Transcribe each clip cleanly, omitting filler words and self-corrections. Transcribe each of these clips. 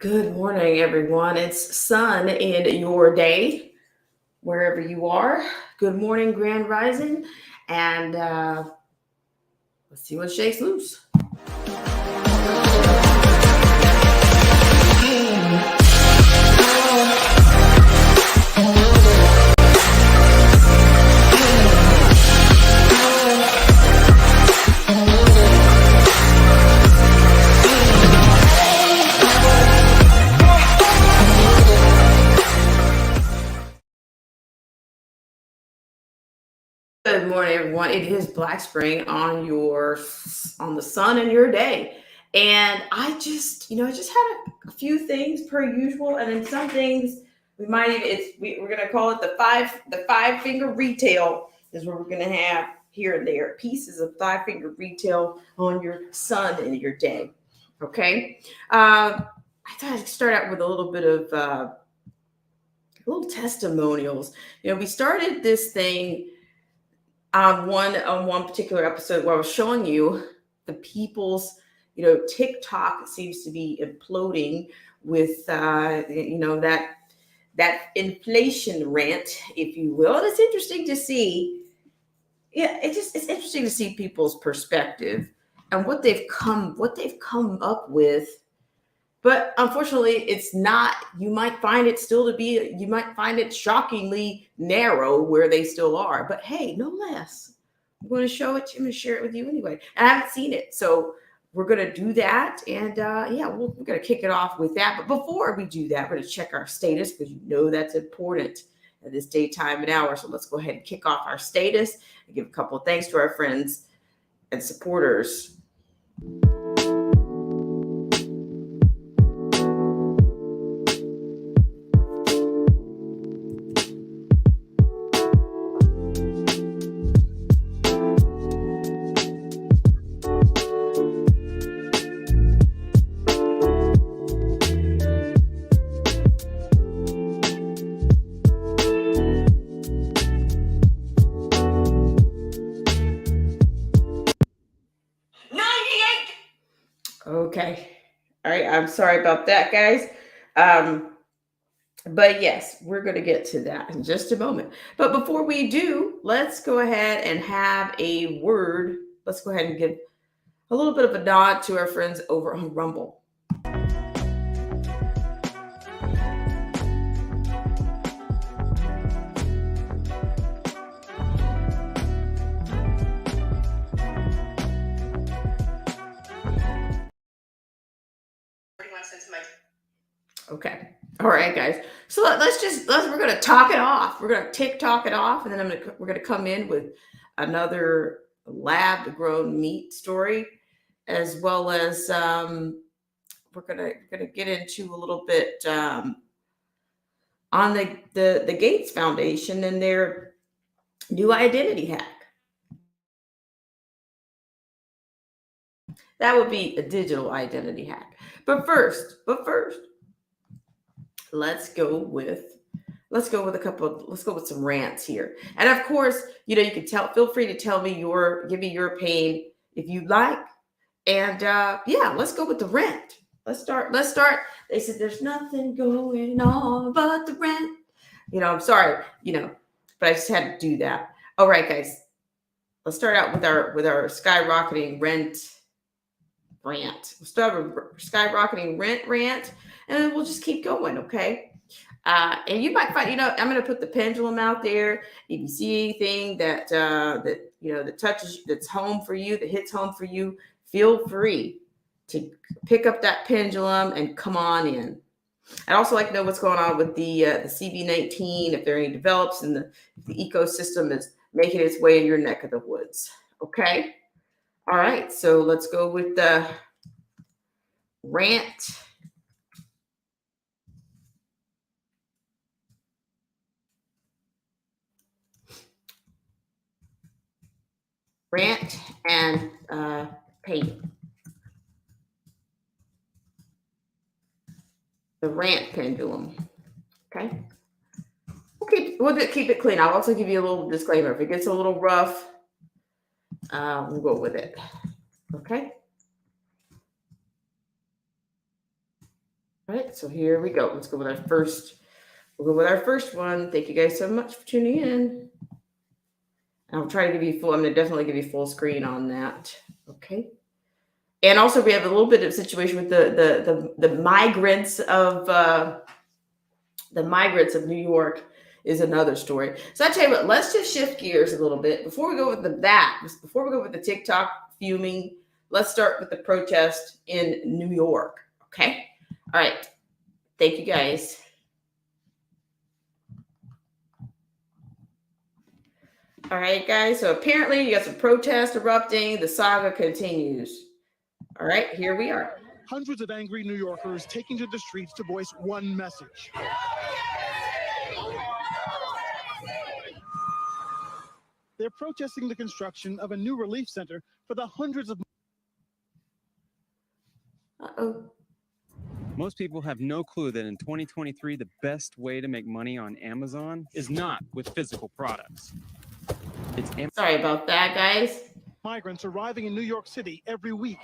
Good morning, everyone. It's sun in your day, wherever you are. Good morning, Grand Rising, and let's see what shakes loose. Good morning, everyone. It is Black Spring on the sun in your day, and I just had a few things per usual, and then some things we might even we're gonna call it the five finger retail is what we're gonna have here and there pieces of five finger retail on your sun in your day. Okay, I thought I'd start out with a little bit of little testimonials. We started this thing on one particular episode where I was showing you the people's, TikTok seems to be imploding with that inflation rant, if you will. And it's interesting to see. Yeah, it's interesting to see people's perspective and what they've come up with. But unfortunately, it's not. You might find it shockingly narrow where they still are. But hey, no less. I'm going to show it to you. I'm going to share it with you anyway. And I haven't seen it. So we're going to do that. And yeah, we're going to kick it off with that. But before we do that, we're going to check our status because that's important at this day, time, and hour. So let's go ahead and kick off our status and give a couple of thanks to our friends and supporters. Okay. All right. I'm sorry about that, guys. Um, but yes, we're going to get to that in just a moment. But before we do, let's go ahead and have a word. Let's go ahead and give a little bit of a nod to our friends over on Rumble. Okay. All right, guys. So we're gonna talk it off. We're gonna TikTok it off, and then we're gonna come in with another lab grown meat story, as well as we're gonna get into a little bit on the Gates Foundation and their new identity hack. That would be a digital identity hack. But first, let's go with let's go with some rants here. And of course, you can feel free to give me your pain if you'd like. And yeah, let's go with the rant. Let's start. They said there's nothing going on but the rent. I'm sorry, but I just had to do that. All right, guys. Let's start out with our skyrocketing rent rant. We'll start with skyrocketing rent rant, and then we'll just keep going, okay? And you might find, I'm going to put the pendulum out there. If you see anything that touches, that's home for you, that hits home for you, feel free to pick up that pendulum and come on in. I'd also like to know what's going on with the CB19, if there are any develops and the ecosystem is making its way in your neck of the woods. Okay. All right. So let's go with the rant. Rant and pain. The rant pendulum. Okay. We'll keep it clean. I'll also give you a little disclaimer. If it gets a little rough, we'll go with it. Okay. All right, so here we go. Let's go with our first. We'll go with our first one. Thank you guys so much for tuning in. I'll try to give you full. I'm going to definitely give you full screen on that. Okay. And also, we have a little bit of situation with the migrants of New York is another story. So I tell you what, let's just shift gears a little bit before we go with before we go with the TikTok fuming. Let's start with the protest in New York. Okay. All right. Thank you guys. All right, guys. So apparently you got some protest erupting. The saga continues. All right, here we are. Hundreds of angry New Yorkers taking to the streets to voice one message. They're protesting the construction of a new relief center for the hundreds of... Uh-oh. Most people have no clue that in 2023, the best way to make money on Amazon is not with physical products. Sorry about that, guys. Migrants arriving in New York City every week.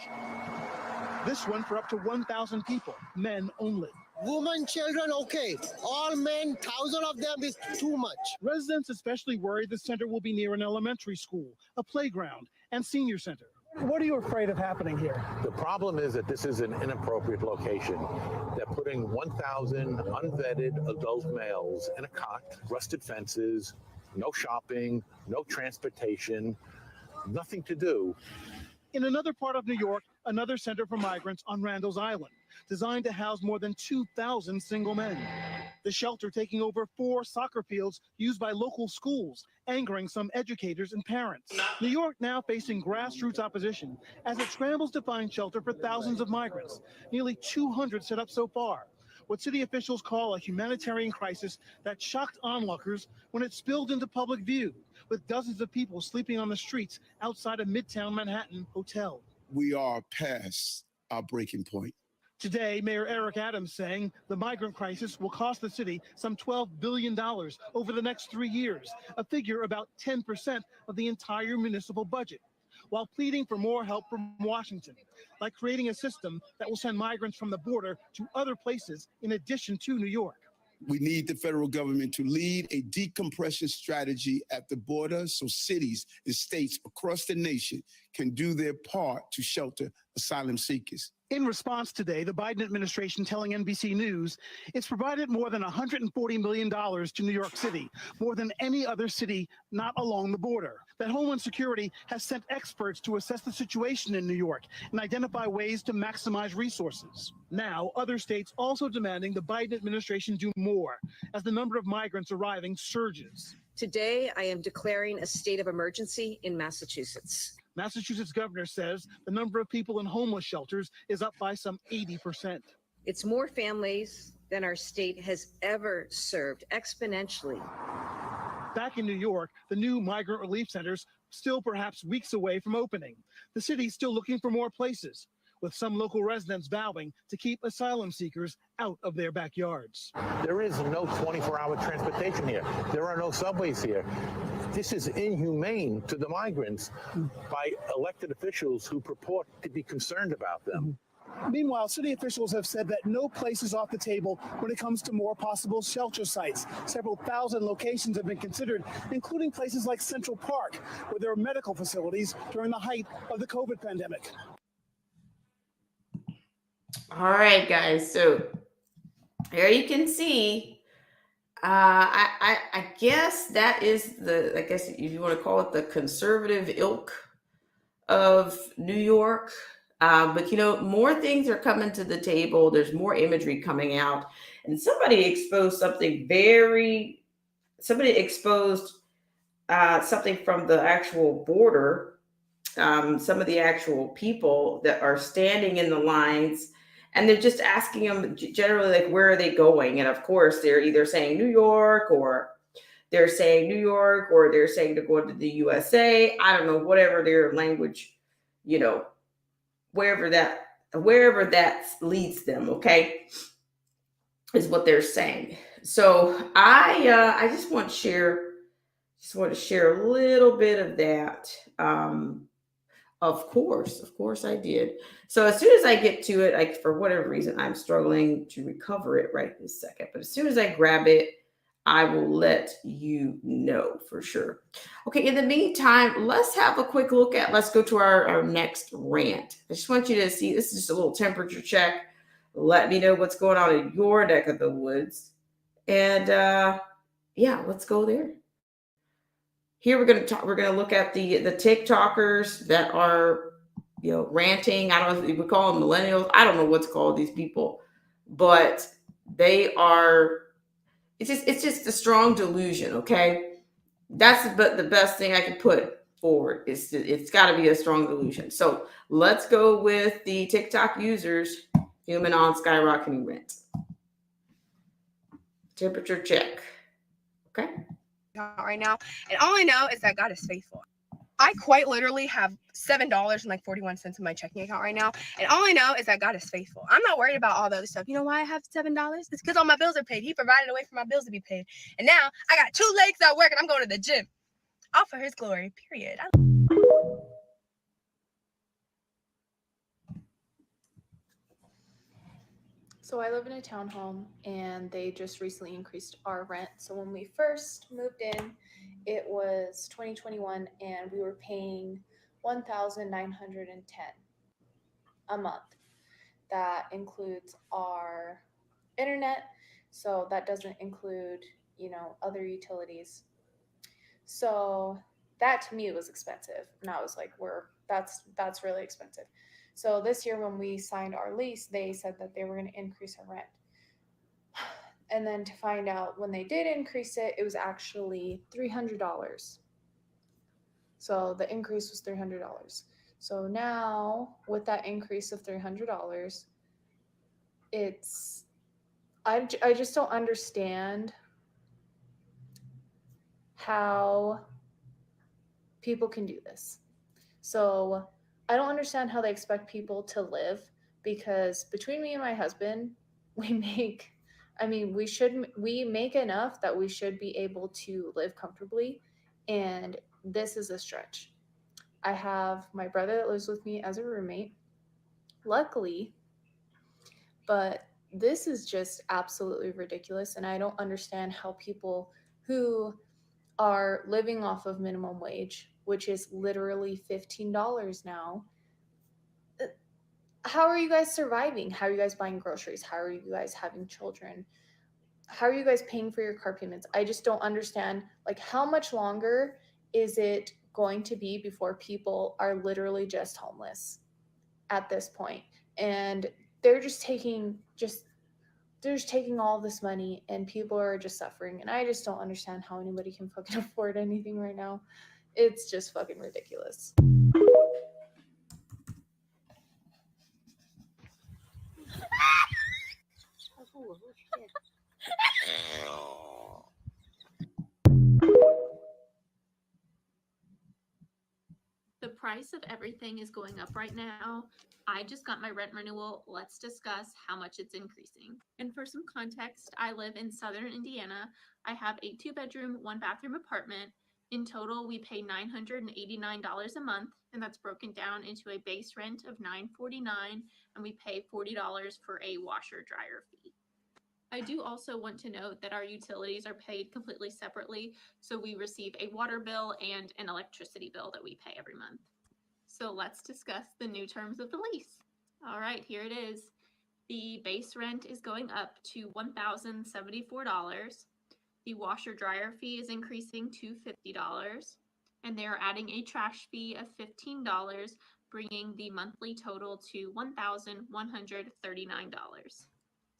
This one for up to 1,000 people, men only. Women, children, okay. All men, 1,000 of them is too much. Residents especially worried the center will be near an elementary school, a playground, and senior center. What are you afraid of happening here? The problem is that this is an inappropriate location. They're putting 1,000 unvetted adult males in a cot, rusted fences, no shopping, no transportation, nothing to do. In another part of New York, another center for migrants on Randall's Island, designed to house more than 2,000 single men. The shelter taking over 4 soccer fields used by local schools, angering some educators and parents. New York now facing grassroots opposition as it scrambles to find shelter for thousands of migrants, nearly 200 set up so far. What city officials call a humanitarian crisis that shocked onlookers when it spilled into public view, with dozens of people sleeping on the streets outside a Midtown Manhattan hotel. We are past our breaking point. Today, Mayor Eric Adams saying the migrant crisis will cost the city some $12 billion over the next 3 years, a figure about 10% of the entire municipal budget, while pleading for more help from Washington, like creating a system that will send migrants from the border to other places in addition to New York. We need the federal government to lead a decompression strategy at the border so cities and states across the nation can do their part to shelter asylum seekers. In response today, the Biden administration telling NBC News it's provided more than $140 million to New York City, more than any other city not along the border. That Homeland Security has sent experts to assess the situation in New York and identify ways to maximize resources. Now, other states also demanding the Biden administration do more as the number of migrants arriving surges. Today, I am declaring a state of emergency in Massachusetts. Massachusetts governor says the number of people in homeless shelters is up by some 80%. It's more families than our state has ever served, exponentially. Back in New York, the new migrant relief centers still perhaps weeks away from opening. The city's still looking for more places, with some local residents vowing to keep asylum seekers out of their backyards. There is no 24-hour transportation here. There are no subways here. This is inhumane to the migrants by elected officials who purport to be concerned about them. Meanwhile, city officials have said that no place is off the table when it comes to more possible shelter sites. Several thousand locations have been considered, including places like Central Park, where there are medical facilities during the height of the COVID pandemic. All right, guys. So here you can see, I guess that is I guess if you want to call it the conservative ilk of New York. But, more things are coming to the table. There's more imagery coming out. And somebody exposed something something from the actual border, some of the actual people that are standing in the lines. And they're just asking them generally, like, where are they going? And of course, they're either saying New York, or they're saying to go to the USA. I don't know, whatever their language, wherever that leads them, okay, is what they're saying. So I just want to share a little bit of that. Of course I did. So as soon as I get to it, like for whatever reason, I'm struggling to recover it right this second. But as soon as I grab it, I will let you know for sure. Okay, in the meantime, let's have a quick look at, let's go to our next rant. I just want you to see, this is just a little temperature check. Let me know what's going on in your neck of the woods. And yeah, let's go there. Here we're going to look at the TikTokers that are, ranting. I don't know if we call them millennials. I don't know what's called these people, but they are, it's just a strong delusion. Okay. That's the best thing I can put forward is it's got to be a strong delusion. So let's go with the TikTok users, human on skyrocketing rent. Temperature check. Okay. Right now, and all I know is that God is faithful. I quite literally have $7.41 in my checking account right now, and all I know is that God is faithful. I'm not worried about all the other stuff. You know why I have $7? It's because all my bills are paid. He provided a way for my bills to be paid, and now I got 2 legs at work, and I'm going to the gym, all for His glory. Period. So I live in a townhome and they just recently increased our rent. So when we first moved in, it was 2021 and we were paying $1,910 a month. That includes our internet. So that doesn't include, other utilities. So that to me was expensive. And I was like, that's really expensive. So this year when we signed our lease, they said that they were going to increase our rent. And then to find out when they did increase it, it was actually $300. So the increase was $300. So now with that increase of $300, I just don't understand how people can do this. So I don't understand how they expect people to live, because between me and my husband, we make enough that we should be able to live comfortably. And this is a stretch. I have my brother that lives with me as a roommate, luckily, but this is just absolutely ridiculous. And I don't understand how people who are living off of minimum wage, which is literally $15 now. How are you guys surviving? How are you guys buying groceries? How are you guys having children? How are you guys paying for your car payments? I just don't understand, how much longer is it going to be before people are literally just homeless at this point? And they're just taking all this money and people are just suffering. And I just don't understand how anybody can fucking afford anything right now. It's just fucking ridiculous. The price of everything is going up right now. I just got my rent renewal. Let's discuss how much it's increasing. And for some context, I live in southern Indiana. I have a 2-bedroom, 1-bathroom apartment. In total, we pay $989 a month, and that's broken down into a base rent of $949, and we pay $40 for a washer dryer fee. I do also want to note that our utilities are paid completely separately, so we receive a water bill and an electricity bill that we pay every month. So let's discuss the new terms of the lease. All right, here it is. The base rent is going up to $1,074. The washer dryer fee is increasing to $50, and they are adding a trash fee of $15, bringing the monthly total to $1,139.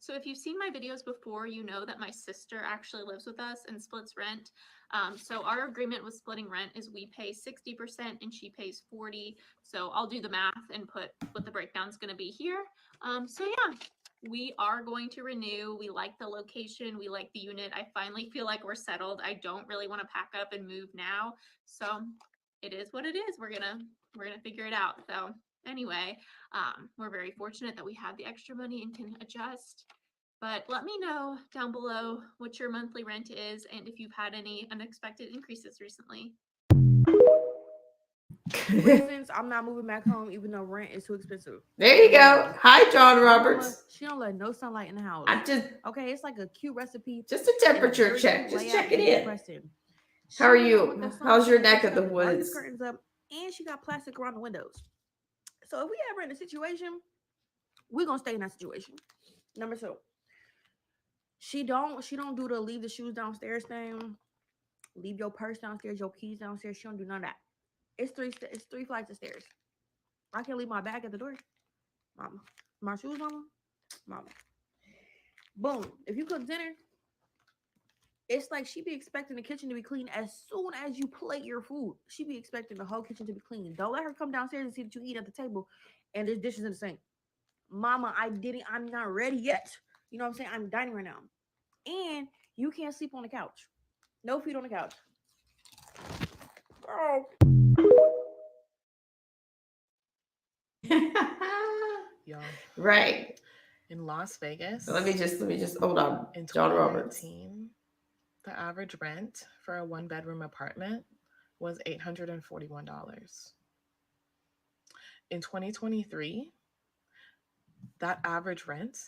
So if you've seen my videos before, you know that my sister actually lives with us and splits rent. So our agreement with splitting rent is we pay 60% and she pays 40%. So I'll do the math and put what the breakdown is going to be here. So yeah, we are going to renew. We like the location. We like the unit. I finally feel like we're settled. I don't really want to pack up and move now. So it is what it is. We're gonna figure it out. So anyway, we're very fortunate that we have the extra money and can adjust. But let me know down below what your monthly rent is and if you've had any unexpected increases recently. reasons I'm not moving back home, even though rent is too expensive. There you go. Hi, John Roberts. She don't let no sunlight in the house. I'm just Okay, it's like a cute recipe. just a temperature check. Just check it in. How are you? How's your neck of the woods? Curtains up, and she got plastic around the windows. So if we ever in a situation, we're gonna stay in that situation. Number 2, she don't do the leave the shoes downstairs thing, leave your purse downstairs, your keys downstairs. She don't do none of that. It's 3 flights of stairs. I can't leave my bag at the door. Mama, my shoes, mama. Boom. If you cook dinner, it's like she be expecting the kitchen to be clean as soon as you plate your food. She be expecting the whole kitchen to be clean. Don't let her come downstairs and see that you eat at the table and there's dishes in the sink. Mama, I'm not ready yet. You know what I'm saying? I'm dining right now. And you can't sleep on the couch. No feet on the couch. Girl. Y'all, Right. in Las Vegas, So let me just hold on. in John Roberts. 2019, the average rent for a 1-bedroom apartment was $841. In 2023, that average rent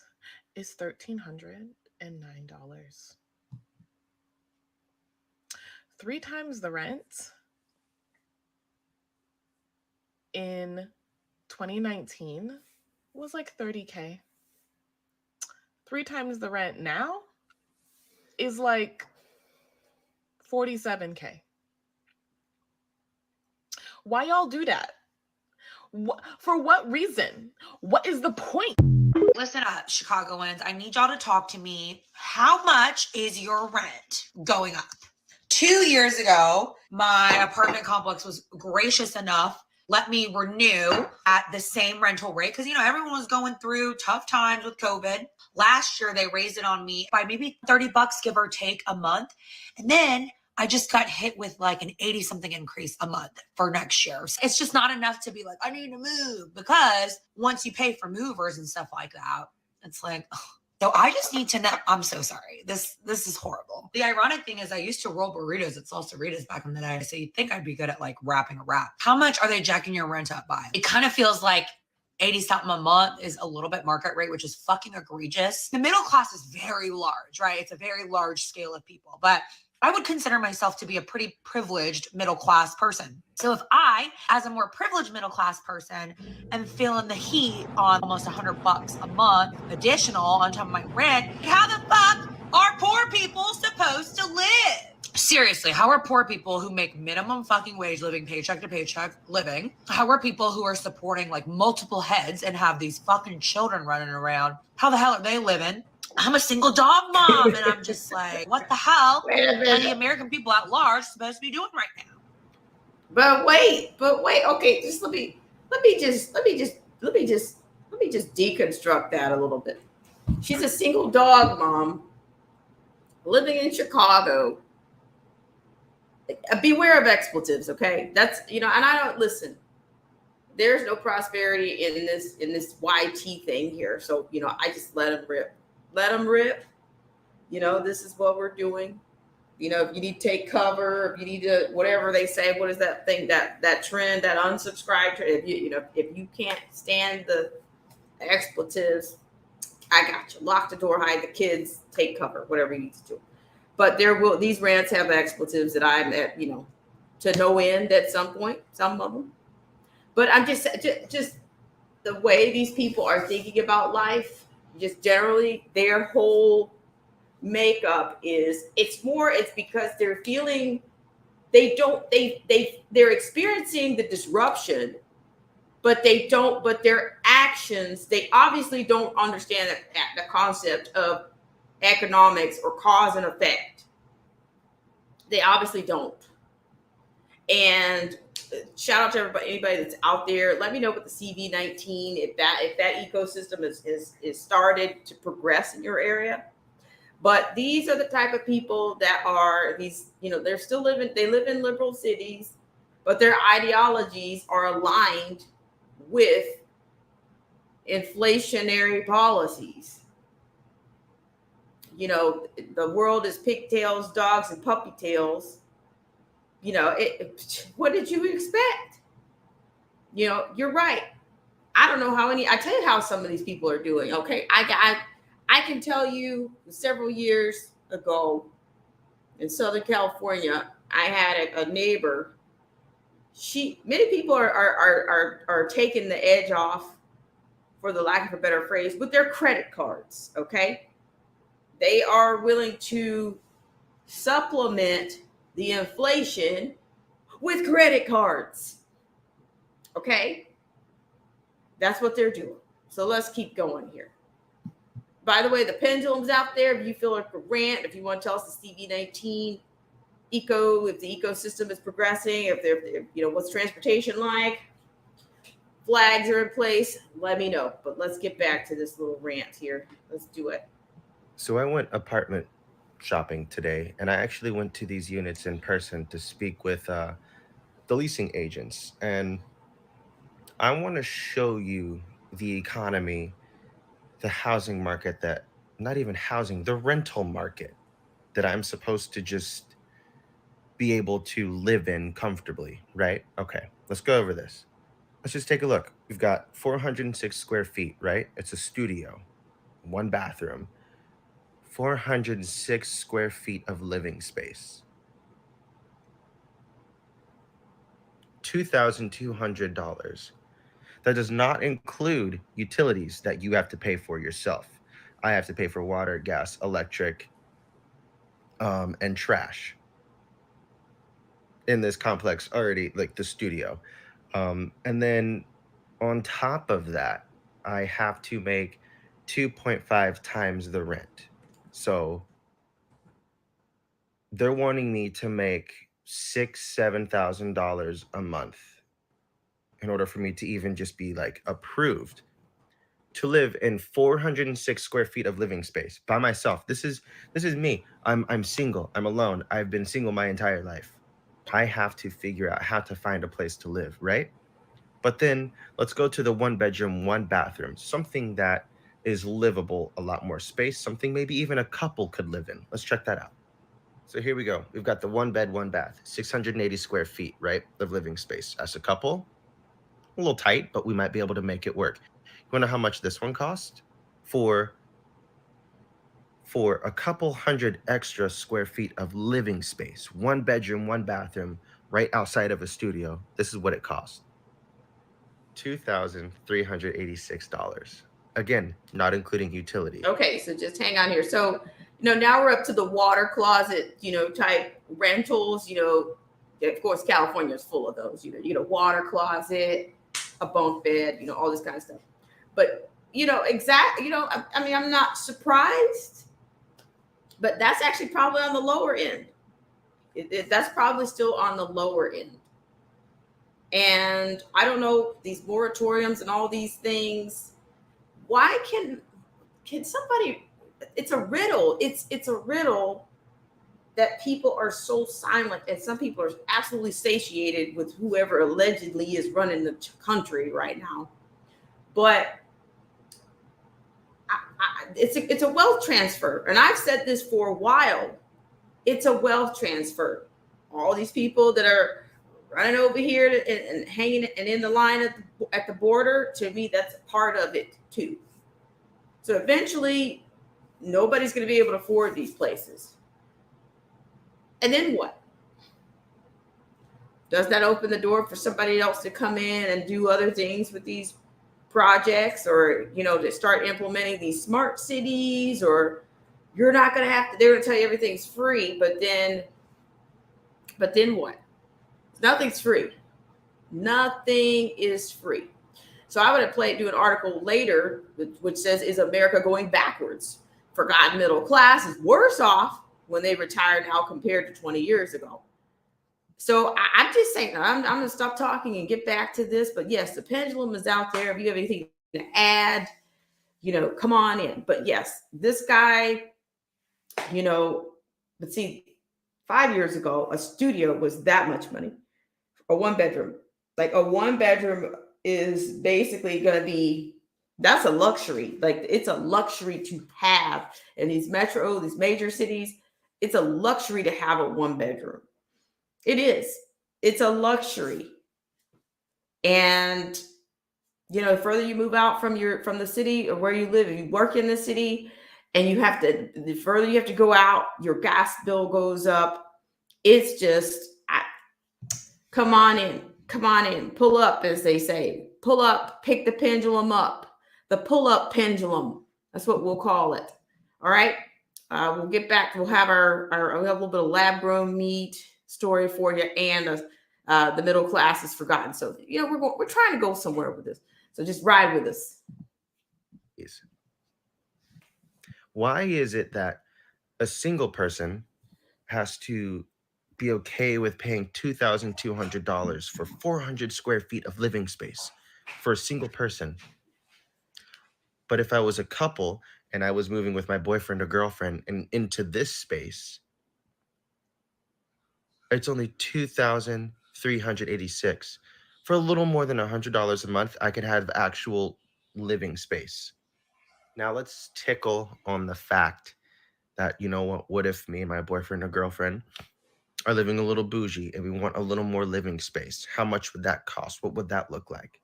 is $1,309. 3 times the rent in 2019 was like $30K. 3 times the rent now is like $47K. Why y'all do that? For what reason? What is the point? Listen up, Chicagoans. I need y'all to talk to me. How much is your rent going up? 2 years ago, my apartment complex was gracious enough let me renew at the same rental rate because, everyone was going through tough times with COVID. Last year, they raised it on me by maybe $30, give or take, a month. And then I just got hit with like an 80-something increase a month for next year. So it's just not enough to be like, I need to move, because once you pay for movers and stuff like that, it's like, ugh. So I just need to know. I'm so sorry. This is horrible. The ironic thing is I used to roll burritos at Salsaritas back in the day. So you'd think I'd be good at like wrapping a wrap. How much are they jacking your rent up by? It kind of feels like 80-something a month is a little bit market rate, which is fucking egregious. The middle class is very large, right? It's a very large scale of people, but I would consider myself to be a pretty privileged middle class person. So if I, as a more privileged middle class person, am feeling the heat on almost $100 a month additional on top of my rent, how the fuck are poor people supposed to live? Seriously, how are poor people who make minimum fucking wage living paycheck to paycheck living? How are people who are supporting like multiple heads and have these fucking children running around? How the hell are they living? I'm a single dog mom, and I'm just like, what the hell are the American people at large supposed to be doing right now? But wait. Okay, just let me just deconstruct that a little bit. She's a single dog mom living in Chicago. Beware of expletives, okay? That's and I don't listen. There's no prosperity in this YT thing here, so I just let them rip. Let them rip. This is what we're doing. If you need to take cover, if you need to, whatever they say, what is that thing, that trend, that unsubscribe trend? If you can't stand the expletives, I got you. Lock the door, hide the kids, take cover, whatever you need to do. But these rants have expletives that I'm at, to no end at some point, some of them. But I'm just the way these people are thinking about life. Just generally their whole makeup is it's because they're feeling they're experiencing the disruption, but their actions, they obviously don't understand the concept of economics or cause and effect. They obviously don't. And shout out to anybody that's out there. Let me know what the CV19, if that ecosystem is started to progress in your area. But these are the type of people that are these, they're still they live in liberal cities, but their ideologies are aligned with inflationary policies. The world is pigtails, dogs, and puppy tails. What did you expect? You know, you're right. I don't know how many. I tell you how some of these people are doing. Okay, I can tell you several years ago in Southern California, I had a neighbor. Many people are taking the edge off, for the lack of a better phrase, with their credit cards. Okay, they are willing to supplement the inflation with credit cards. Okay, that's what they're doing. So let's keep going here. By the way, the pendulum's out there. If you feel like a rant, if you want to tell us the CV19 if the ecosystem is progressing, if what's transportation like, flags are in place, let me know. But let's get back to this little rant here. Let's do it. So I went apartment shopping today, and I actually went to these units in person to speak with the leasing agents. And I want to show you the economy, the housing market not even housing, the rental market that I'm supposed to just be able to live in comfortably, right? Okay, let's go over this. Let's just take a look. We've got 406 square feet, right? It's a studio, 1 bathroom, 406 square feet of living space. $2,200. That does not include utilities that you have to pay for yourself. I have to pay for water, gas, electric, and trash in this complex already, like the studio. And then on top of that, I have to make 2.5 times the rent. So they're wanting me to make $6,000-$7,000 a month in order for me to even just be like approved to live in 406 square feet of living space by myself. This is me. I'm single. I'm alone. I've been single my entire life. I have to figure out how to find a place to live, right? But then let's go to the 1 bedroom, 1 bathroom, something that is livable, a lot more space, something maybe even a couple could live in. Let's check that out. So here we go. We've got the 1 bed, 1 bath, 680 square feet, right, of living space. As a couple, a little tight, but we might be able to make it work. You want to know how much this one cost? For a couple hundred extra square feet of living space, 1 bedroom, 1 bathroom, right outside of a studio, this is what it costs. $2,386. Again, not including utility. Okay, so just hang on here. So, now we're up to the water closet, type rentals. Of course, California is full of those. Water closet, a bunk bed, all this kind of stuff. But I'm not surprised, but that's actually probably on the lower end. That's probably still on the lower end. And I don't know, these moratoriums and all these things. Why can somebody? It's a riddle. It's a riddle that people are so silent, and some people are absolutely satiated with whoever allegedly is running the country right now. But it's a wealth transfer, and I've said this for a while. It's a wealth transfer. All these people that are running over here and hanging and in the line at the border, to me, that's part of it too. So eventually, nobody's going to be able to afford these places. And then what? Does that open the door for somebody else to come in and do other things with these projects, or, to start implementing these smart cities? Or you're not going to have to, they're going to tell you everything's free, but then what? Nothing's free. Nothing is free. So I would have do an article later, which says, is America going backwards? Forgotten middle class is worse off when they retire now compared to 20 years ago. So I'm just saying, I'm going to stop talking and get back to this. But yes, the pendulum is out there. If you have anything to add, come on in. But yes, this guy, but see, 5 years ago, a studio was that much money. A 1 bedroom, like a 1 bedroom is basically going to be, that's a luxury. Like, it's a luxury to have in these these major cities. It's a luxury to have a 1 bedroom. It is. It's a luxury. And the further you move out from the city or where you live, if you work in the city and the further you have to go out, your gas bill goes up. It's just, come on in, pull up, as they say, pull up, pick the pendulum up, the pull up pendulum. That's what we'll call it. All right. We'll get back. We'll have we'll have a little bit of lab grown meat story for you, and the middle class is forgotten. So, we're trying to go somewhere with this. So just ride with us. Why is it that a single person has to be okay with paying $2,200 for 400 square feet of living space for a single person? But if I was a couple and I was moving with my boyfriend or girlfriend and into this space, it's only $2,386. For a little more than $100 a month, I could have actual living space. Now let's tickle on the fact that, what if me and my boyfriend or girlfriend are living a little bougie and we want a little more living space? How much would that cost? What would that look like?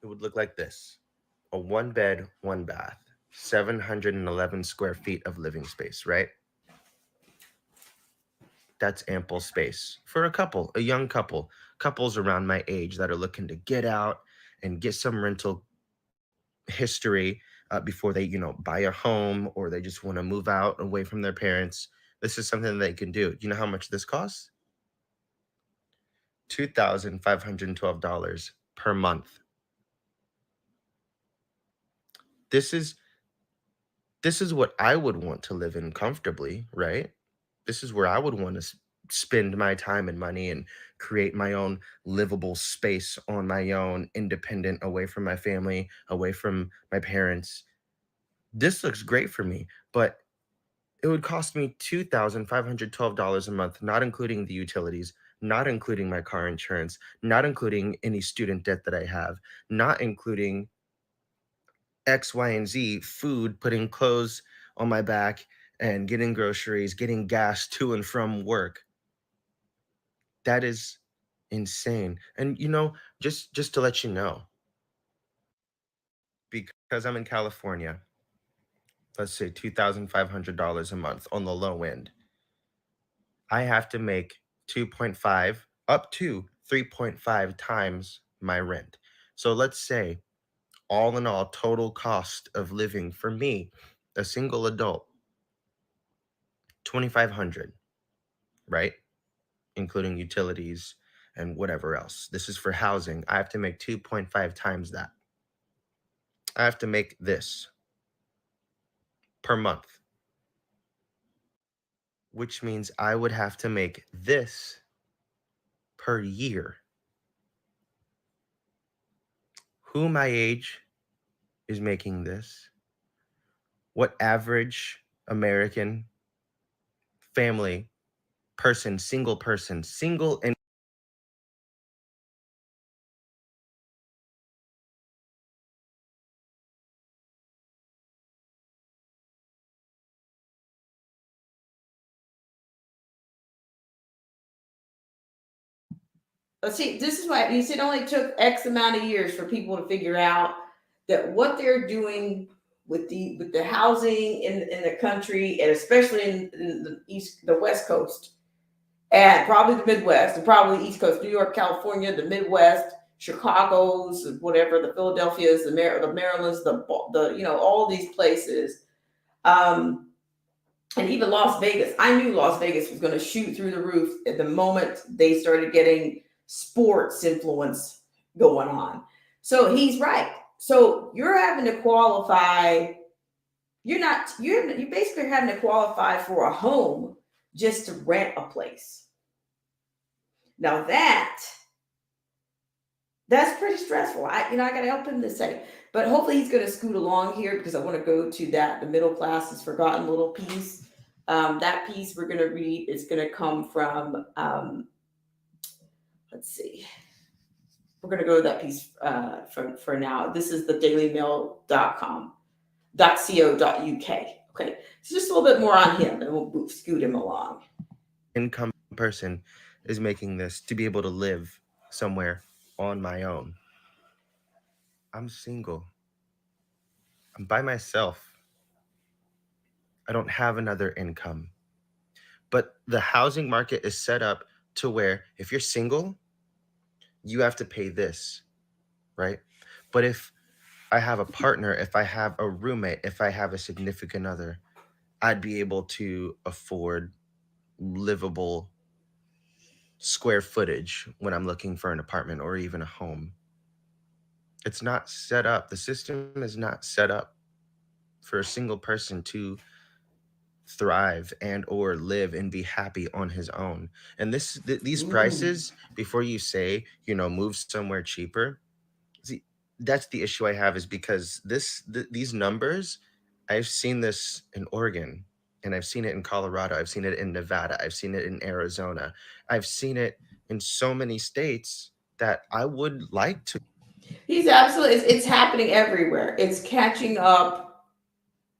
It would look like this. A 1-bed, 1-bath, 711 square feet of living space, right? That's ample space for a couple, a young couple, couples around my age that are looking to get out and get some rental history before they, buy a home, or they just want to move out away from their parents. This is something they can do. You know how much this costs? $2,512 per month. This is what I would want to live in comfortably, right? This is where I would want to spend my time and money and create my own livable space on my own, independent, away from my family, away from my parents. This looks great for me, but it would cost me $2,512 a month, not including the utilities, not including my car insurance, not including any student debt that I have, not including X, Y, and Z, food, putting clothes on my back and getting groceries, getting gas to and from work. That is insane. And, just to let you know, because I'm in California, let's say $2,500 a month on the low end, I have to make 2.5 up to 3.5 times my rent. So let's say all in all, total cost of living for me, a single adult, $2,500, right? Including utilities and whatever else. This is for housing. I have to make 2.5 times that. I have to make this per month, which means I would have to make this per year. Who my age is making this? What average American family person, single and See, this is why you said it only took X amount of years for people to figure out that what they're doing with the housing in the country, and especially in the West Coast, and probably the Midwest, and probably the East Coast, New York, California, the Midwest, Chicago's, whatever, the Philadelphias, the Marylands, the all these places, and even Las Vegas. I knew Las Vegas was going to shoot through the roof at the moment they started getting sports influence going on. So he's right. So you're having to qualify. You're basically having to qualify for a home just to rent a place. Now that's pretty stressful. I got to help him to say, but hopefully he's going to scoot along here, because I want to go to the middle class is forgotten little piece. That piece we're going to read is going to come from, let's see. We're going to go to that piece for now. This is the dailymail.co.uk. Okay. So just a little bit more on him, and we'll scoot him along. Income person is making this to be able to live somewhere on my own. I'm single. I'm by myself. I don't have another income. But the housing market is set up to where if you're single, you have to pay this, right? But if I have a partner, if I have a roommate, if I have a significant other, I'd be able to afford livable square footage when I'm looking for an apartment or even a home. It's not set up. The system is not set up for a single person to thrive and or live and be happy on his own. And these prices, before you say, move somewhere cheaper, see, that's the issue I have, is because these numbers, I've seen this in Oregon, and I've seen it in Colorado, I've seen it in Nevada, I've seen it in Arizona, I've seen it in so many states that I would like to. He's absolutely, it's happening everywhere. It's catching up.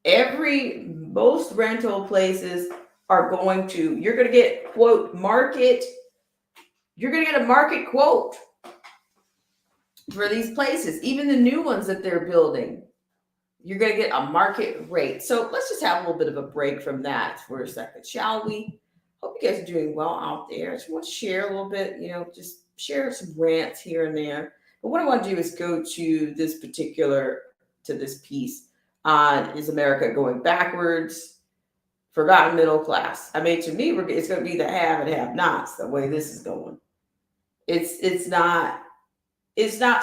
Most rental places are you're going to get you're going to get a market quote for these places. Even the new ones that they're building, you're going to get a market rate. So let's just have a little bit of a break from that for a second, shall we? Hope you guys are doing well out there. I just want to share a little bit, just share some rants here and there. But what I want to do is go to this piece on Is America Going Backwards? Forgotten Middle Class. I mean, to me, it's going to be the have and have nots the way this is going. It's not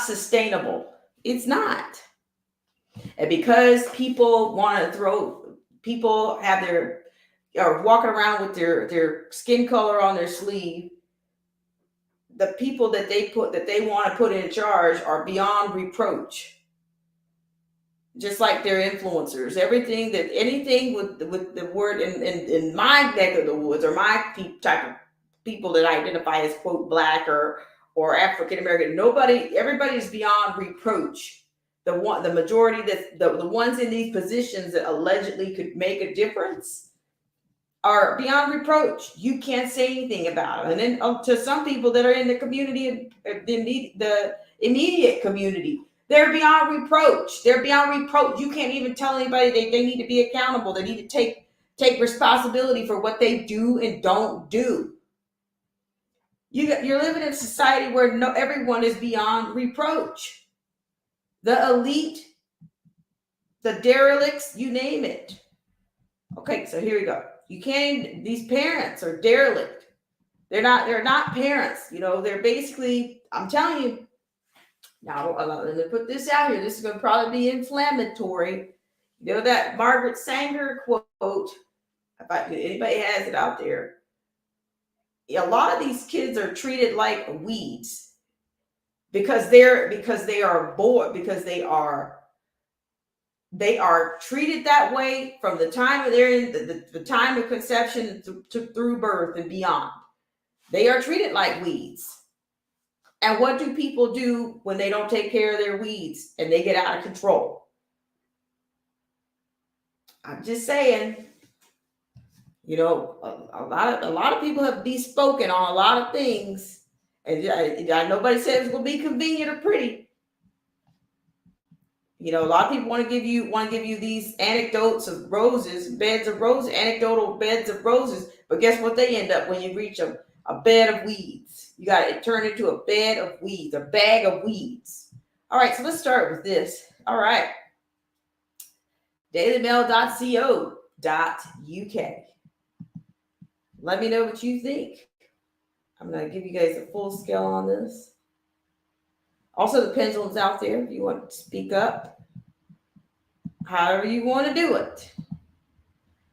sustainable. It's not. And because people are walking around with their skin color on their sleeve, the people that they want to put in charge are beyond reproach. Just like their influencers, anything with the word in my neck of the woods, or my type of people that identify as quote Black or African American, everybody's beyond reproach. The majority the ones in these positions that allegedly could make a difference are beyond reproach. You can't say anything about them. And then to some people that are in the community, the immediate community, they're beyond reproach. They're beyond reproach. You can't even tell anybody they need to be accountable. They need to take responsibility for what they do and don't do. You're living in a society where everyone is beyond reproach. The elite, the derelicts, you name it. Okay, so here we go. These parents are derelict. They're not parents. They're basically, I'm telling you. Now, let me put this out here. This is going to probably be inflammatory. That Margaret Sanger quote, if anybody has it out there. A lot of these kids are treated like weeds because they are bored, because they are treated that way from the time they're in the time of conception through birth and beyond. They are treated like weeds. And what do people do when they don't take care of their weeds and they get out of control? I'm just saying, a lot of people have bespoken on a lot of things, and nobody said it's going to be convenient or pretty. A lot of people want to give you these anecdotes of anecdotal beds of roses, but guess what they end up when you reach a bed of weeds? You got it turned into a bed of weeds, a bag of weeds. All right, so let's start with this. All right. dailymail.co.uk. Let me know what you think. I'm going to give you guys a full scale on this. Also, the pendulum's out there if you want to speak up. However you want to do it.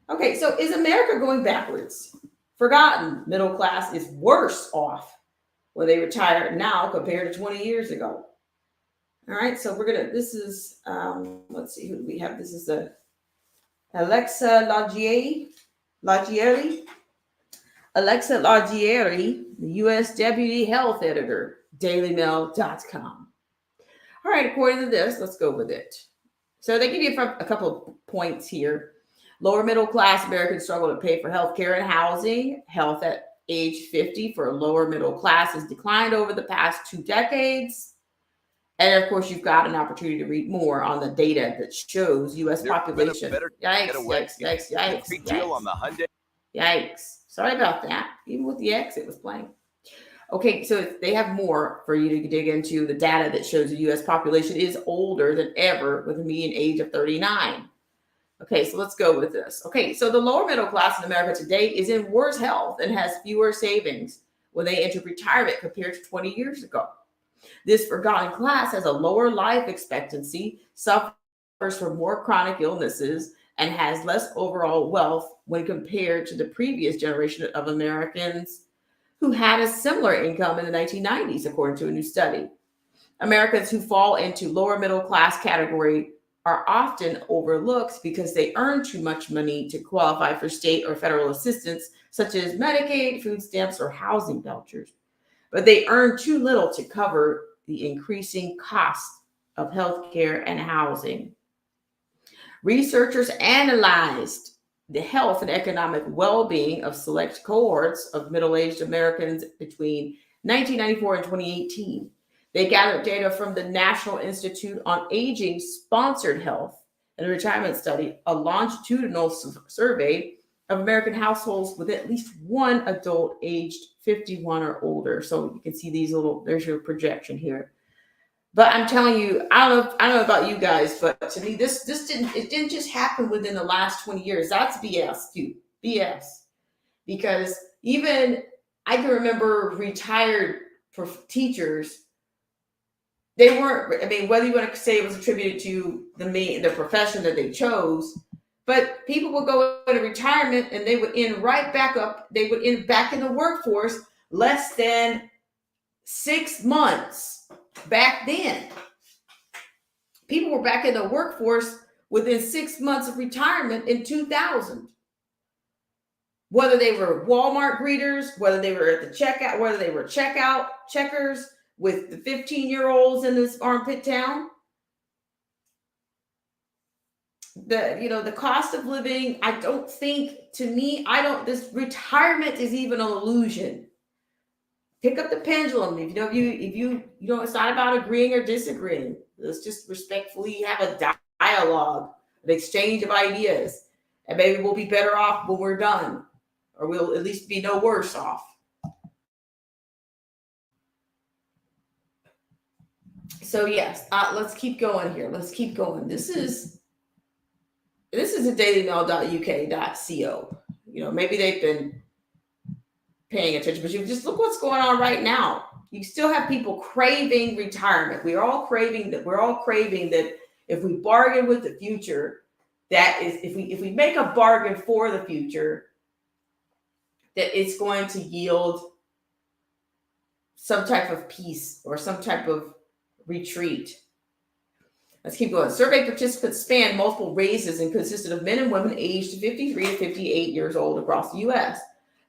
Okay, so is America going backwards? Forgotten middle class is worse off when they retire now compared to 20 years ago. All right, so this is, let's see who we have. This is Alexa Laggieri, the U.S. Deputy Health Editor, dailymail.com. All right, according to this, let's go with it. So they give you a couple of points here. Lower middle class Americans struggle to pay for health care and housing. Health at age 50 for lower middle class has declined over the past 2 decades. And of course, you've got an opportunity to read more on the data that shows U.S. population. Yikes, yikes. Yikes. Sorry about that. Even with the X, it was playing. Okay, so they have more for you to dig into. The data that shows the U.S. population is older than ever, with a median age of 39. Okay, so let's go with this. Okay, so the lower middle class in America today is in worse health and has fewer savings when they enter retirement compared to 20 years ago. This forgotten class has a lower life expectancy, suffers from more chronic illnesses, and has less overall wealth when compared to the previous generation of Americans who had a similar income in the 1990s, according to a new study. Americans who fall into lower middle class category are often overlooked because they earn too much money to qualify for state or federal assistance, such as Medicaid, food stamps, or housing vouchers. But they earn too little to cover the increasing cost of healthcare and housing. Researchers analyzed the health and economic well-being of select cohorts of middle-aged Americans between 1994 and 2018. They gathered data from the National Institute on Aging Sponsored Health and Retirement Study, a longitudinal survey of American households with at least one adult aged 51 or older. So you can see these there's your projection here. But I'm telling you, I don't know about you guys, but to me, this didn't just happen within the last 20 years. That's BS, dude. BS. Because even I can remember retired teachers, they weren't, I mean, whether you want to say it was attributed to the profession that they chose, but people would go into retirement and they would end right back up. They would end back in the workforce less than 6 months. Back then, people were back in the workforce within 6 months of retirement in 2000. Whether they were Walmart greeters, whether they were at the checkout, whether they were checkers with the 15-year-olds in this armpit town. The cost of living, I don't think, to me, this retirement is even an illusion. Pick up the pendulum. If you it's not about agreeing or disagreeing. Let's just respectfully have a dialogue, an exchange of ideas, and maybe we'll be better off when we're done, or we'll at least be no worse off. So yes, let's keep going here. Let's keep going. This is a dailymail.uk.co. Maybe they've been paying attention, but you just look what's going on right now. You still have people craving retirement. We're all craving that if we bargain with the future, that is, if we make a bargain for the future, that it's going to yield some type of peace or some type of retreat. Let's keep going. Survey participants spanned multiple races and consisted of men and women aged 53 to 58 years old across the U.S.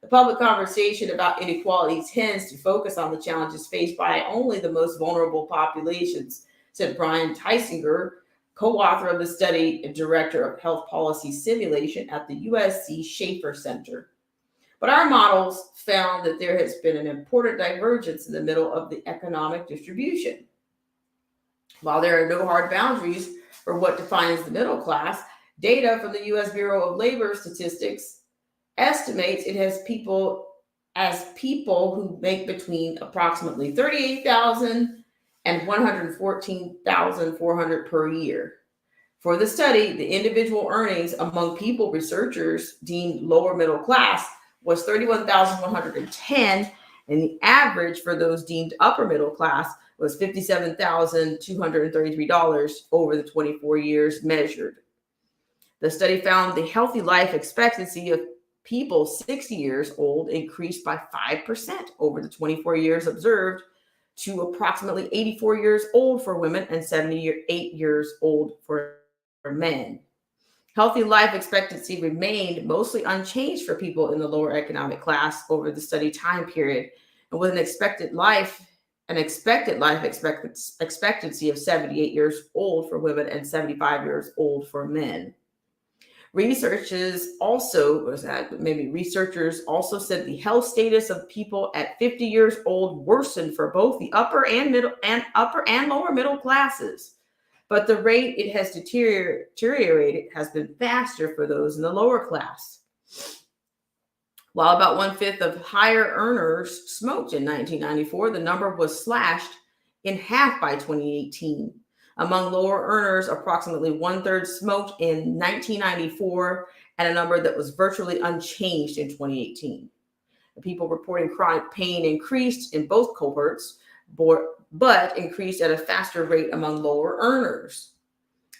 The public conversation about inequality tends to focus on the challenges faced by only the most vulnerable populations, said Brian Tysinger, co-author of the study and director of health policy simulation at the USC Schaefer Center. But our models found that there has been an important divergence in the middle of the economic distribution. While there are no hard boundaries for what defines the middle class, data from the U.S. Bureau of Labor Statistics estimates it has people who make between approximately $38,000 and $114,400 per year. For the study, the individual earnings among people researchers deemed lower middle class was $31,110, and the average for those deemed upper middle class was $57,233 over the 24 years measured. The study found the healthy life expectancy of people 60 years old increased by 5% over the 24 years observed to approximately 84 years old for women and 78 years old for men. Healthy life expectancy remained mostly unchanged for people in the lower economic class over the study time period, and with an expected life expectancy of 78 years old for women and 75 years old for men. Researchers also said the health status of people at 50 years old worsened for both the upper and lower middle classes. But the rate it has deteriorated has been faster for those in the lower class. While about 1/5 of higher earners smoked in 1994, the number was slashed in half by 2018. Among lower earners, approximately 1/3 smoked in 1994, and a number that was virtually unchanged in 2018. The people reporting chronic pain increased in both cohorts, but increased at a faster rate among lower earners.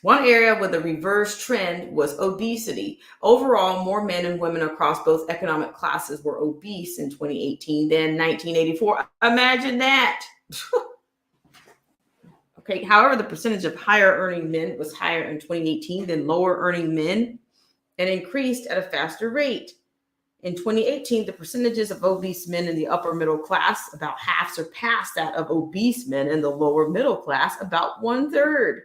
One area with a reverse trend was obesity. Overall, more men and women across both economic classes were obese in 2018 than 1984. Imagine that. Okay. However, the percentage of higher earning men was higher in 2018 than lower earning men and increased at a faster rate. In 2018, the percentages of obese men in the upper middle class about half surpassed that of obese men in the lower middle class, about 1/3.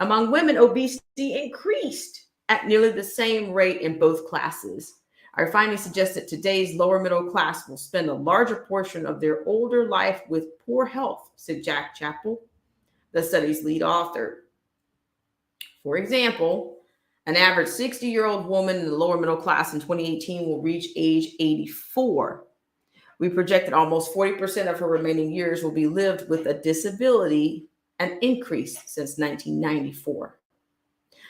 Among women, obesity increased at nearly the same rate in both classes. Our findings suggest that today's lower middle class will spend a larger portion of their older life with poor health, said Jack Chappell, the study's lead author. For example, an average 60-year-old woman in the lower middle class in 2018 will reach age 84. We project that almost 40% of her remaining years will be lived with a disability, an increase since 1994.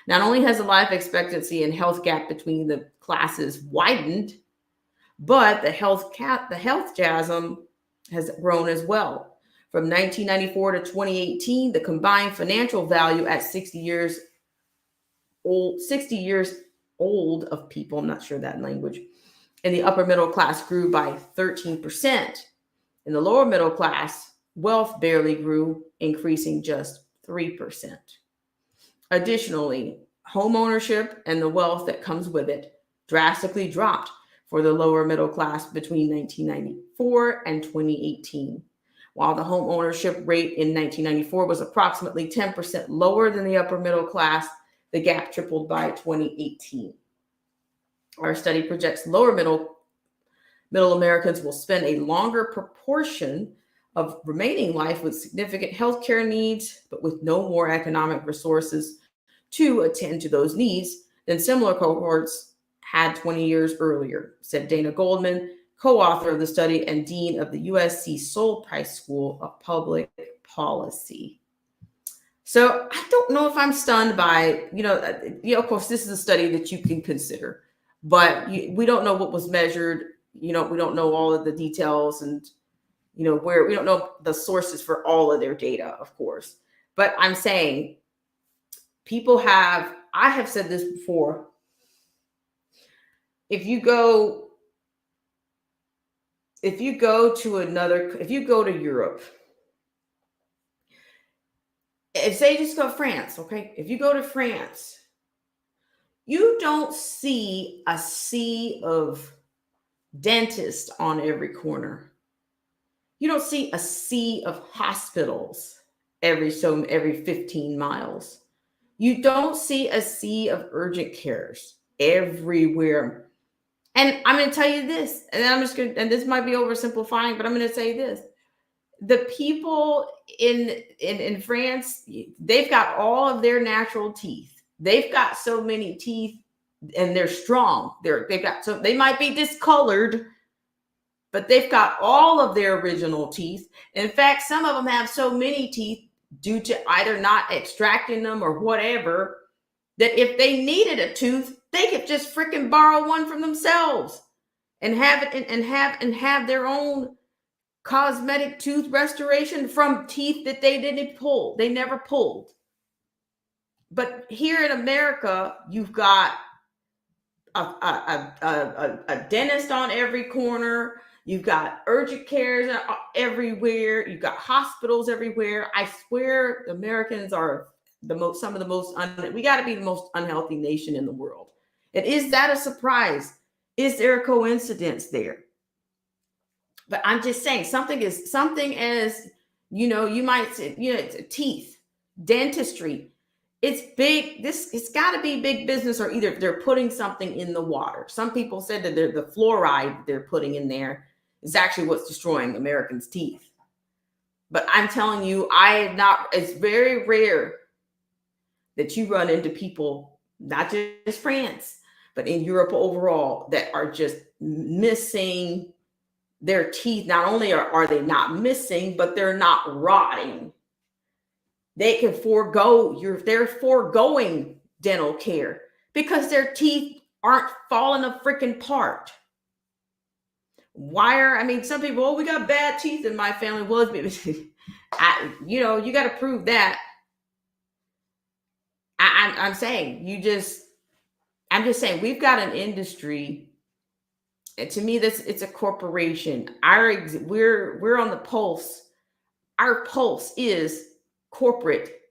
Not only has the life expectancy and health gap between the classes widened, but the health chasm has grown as well. From 1994 to 2018, the combined financial value at 60 years old of people, I'm not sure that language, in the upper middle class grew by 13%. In the lower middle class, wealth barely grew, increasing just 3%. Additionally, home ownership and the wealth that comes with it drastically dropped for the lower middle class between 1994 and 2018. While the home ownership rate in 1994 was approximately 10% lower than the upper middle class, the gap tripled by 2018. Our study projects lower middle Americans will spend a longer proportion of remaining life with significant healthcare needs, but with no more economic resources to attend to those needs than similar cohorts had 20 years earlier, said Dana Goldman, co-author of the study and dean of the USC Sol Price School of Public Policy. So I don't know if I'm stunned by, of course, this is a study that you can consider, but we don't know what was measured. We don't know all of the details and, where we don't know the sources for all of their data, of course. But I'm saying I have said this before. If you go to Europe, just go to France, okay? If you go to France, you don't see a sea of dentists on every corner. You don't see a sea of hospitals every 15 miles. You don't see a sea of urgent cares everywhere. And I'm going to tell you this, and this might be oversimplifying, but I'm going to say this. The people in France, they've got all of their natural teeth. They've got so many teeth and they're strong. They might be discolored, but they've got all of their original teeth. In fact, some of them have so many teeth due to either not extracting them or whatever, that if they needed a tooth, they could just freaking borrow one from themselves and have it and have their own cosmetic tooth restoration from teeth that they didn't pull. They never pulled. But here in America, you've got a dentist on every corner. You've got urgent cares everywhere. You've got hospitals everywhere. I swear Americans are we got to be the most unhealthy nation in the world. And is that a surprise? Is there a coincidence there? But I'm just saying something as, you might say, teeth, dentistry. it's big. It's got to be big business, or either they're putting something in the water. Some people said that the fluoride they're putting in there is actually what's destroying Americans' teeth. But I'm telling you, it's very rare that you run into people, not just France, but in Europe overall, that are just missing their teeth. Not only are they not missing, but they're not rotting. They can they're foregoing dental care because their teeth aren't falling a freaking apart. Some people, we got bad teeth in my family. Well, you got to prove that. I'm just saying we've got an industry. And to me, it's a corporation. We're on the pulse. Our pulse is corporate.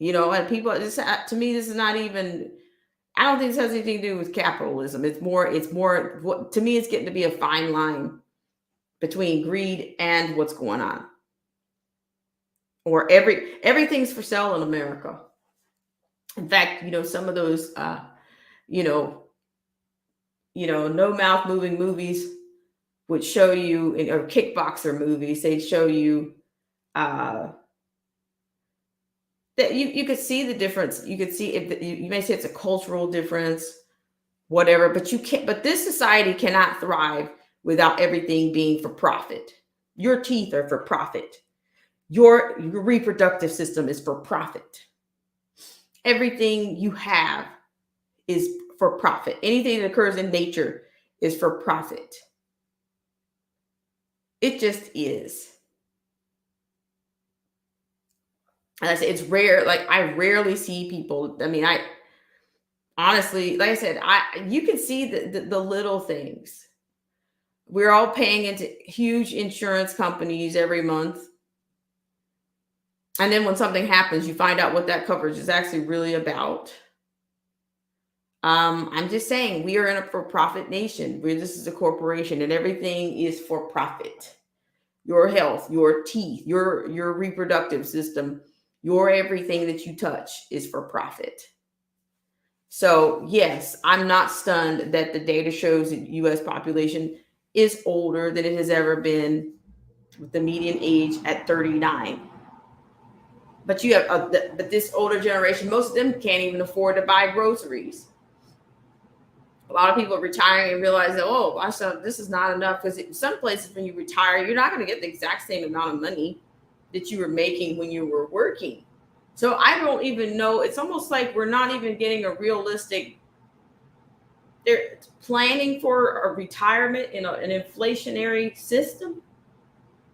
And people, to me, this is not even. I don't think this has anything to do with capitalism. It's more. To me, it's getting to be a fine line between greed and what's going on. Or everything's for sale in America. In fact, some of those, no mouth moving movies would show you, or kickboxer movies, they show you that you could see the difference. You could see if you may say it's a cultural difference, whatever, but you can't. But this society cannot thrive without everything being for profit. Your teeth are for profit. Your reproductive system is for profit. Everything you have is for profit. Anything that occurs in nature is for profit. It just is. And I say it's rare. Like, I rarely see people. I honestly, like I said, you can see the little things. We're all paying into huge insurance companies every month. And then when something happens, you find out what that coverage is actually really about. I'm just saying, we are in a for-profit nation. This is a corporation, and everything is for profit. Your health, your teeth, your reproductive system, your everything that you touch is for profit. So yes, I'm not stunned that the data shows that U.S. population is older than it has ever been, with the median age at 39. But you have but this older generation, most of them can't even afford to buy groceries. A lot of people are retiring and realize that, this is not enough, because in some places when you retire, you're not going to get the exact same amount of money that you were making when you were working. So I don't even know. It's almost like we're not even getting a realistic. They're planning for a retirement in an inflationary system.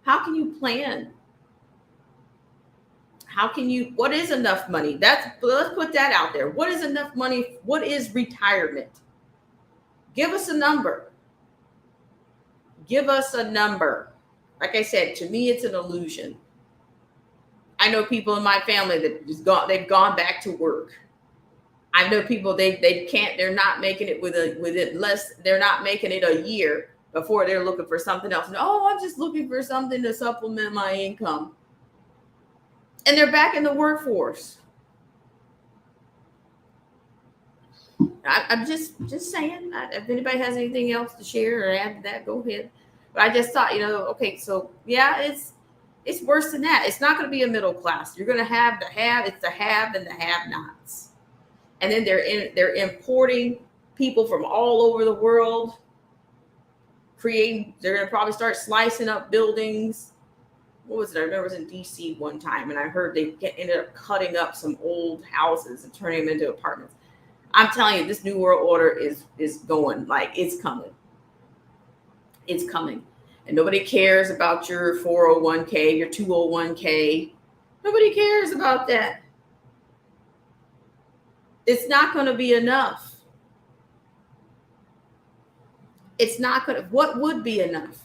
How can you plan? What is enough money? Let's put that out there. What is enough money? What is retirement? Give us a number. Give us a number. Like I said, to me, it's an illusion. I know people in my family that they've gone back to work. I know people they're not making it with it less. They're not making it a year before they're looking for something else. I'm just looking for something to supplement my income. And they're back in the workforce. I'm just saying. If anybody has anything else to share or add to that, go ahead. But I just thought, okay, so yeah, it's worse than that. It's not going to be a middle class. You're going to have the have. It's the have and the have-nots. And then they're importing people from all over the world. They're going to probably start slicing up buildings. What was it? I remember it was in DC one time, and I heard they ended up cutting up some old houses and turning them into apartments. I'm telling you, this new world order is going, like, it's coming. It's coming. And nobody cares about your 401k, your 201k. Nobody cares about that. It's not going to be enough. It's not going to. What would be enough?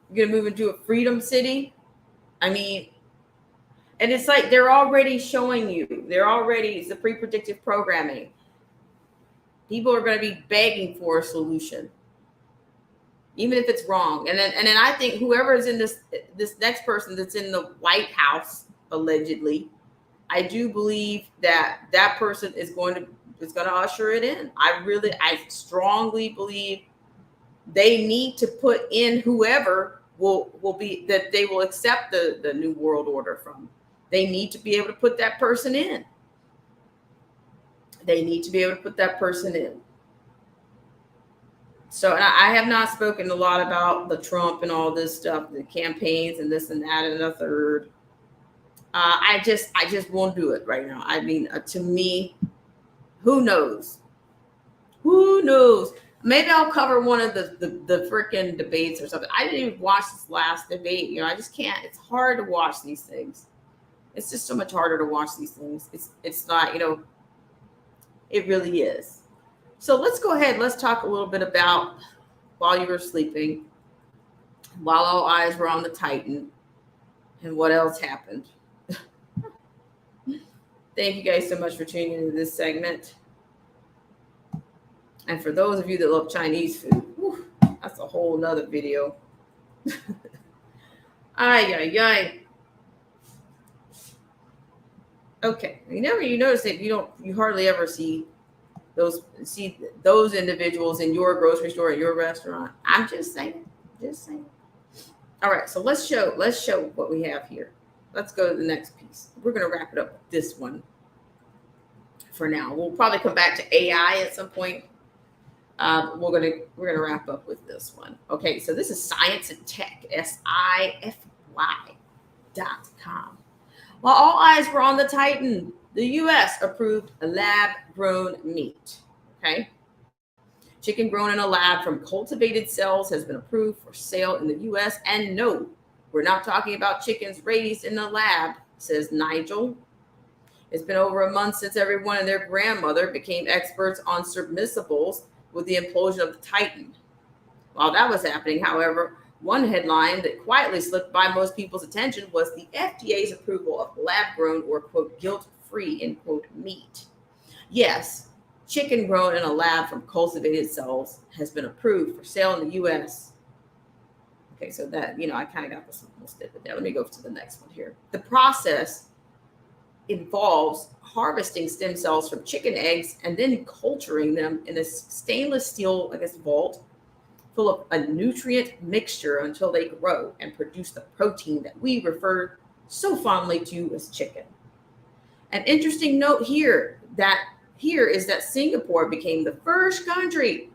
You're going to move into a freedom city? And it's like they're already showing you. It's the pre-predictive programming. People are going to be begging for a solution, even if it's wrong. And then I think whoever is in this next person that's in the White House, allegedly, I do believe that that person is going to usher it in. I strongly believe they need to put in whoever will be, that they will accept the new world order from. They need to be able to put that person in. They need to be able to put that person in. So, and I have not spoken a lot about the Trump and all this stuff, the campaigns and this and that and the third. I just won't do it right now. I mean, to me, who knows? Who knows? Maybe I'll cover one of the freaking debates or something. I didn't even watch this last debate. You know, I just can't. It's hard to watch these things. It's just so much harder to watch these things. It's not, you know, it really is. So let's go ahead. Let's talk a little bit about while you were sleeping, while all eyes were on the Titan, and what else happened. Thank you guys so much for tuning into this segment. And for those of you that love Chinese food, whew, that's a whole nother video. Ay. Okay. You notice that you hardly ever see those individuals in your grocery store, in your restaurant. I'm just saying. All right, so let's show what we have here. Let's go to the next piece. We're going to wrap it up with this one for now. We'll probably come back to AI at some point. We're gonna wrap up with this one. Okay, so this is Science and Tech, SIFY.com. While all eyes were on the Titan, the U.S. approved a lab-grown meat. Okay, chicken grown in a lab from cultivated cells has been approved for sale in the U.S. And no, we're not talking about chickens raised in a lab, says Nigel. It's been over a month since everyone and their grandmother became experts on submersibles with the implosion of the Titan. While that was happening, however, one headline that quietly slipped by most people's attention was the FDA's approval of lab-grown or, quote, guilt-free, end quote, meat. Yes, chicken grown in a lab from cultivated cells has been approved for sale in the U.S. Okay, so that, I kind of got this little snippet there. Let me go to the next one here. The process involves harvesting stem cells from chicken eggs and then culturing them in a stainless steel, vault full of a nutrient mixture until they grow and produce the protein that we refer so fondly to as chicken. An interesting note here is that Singapore became the first country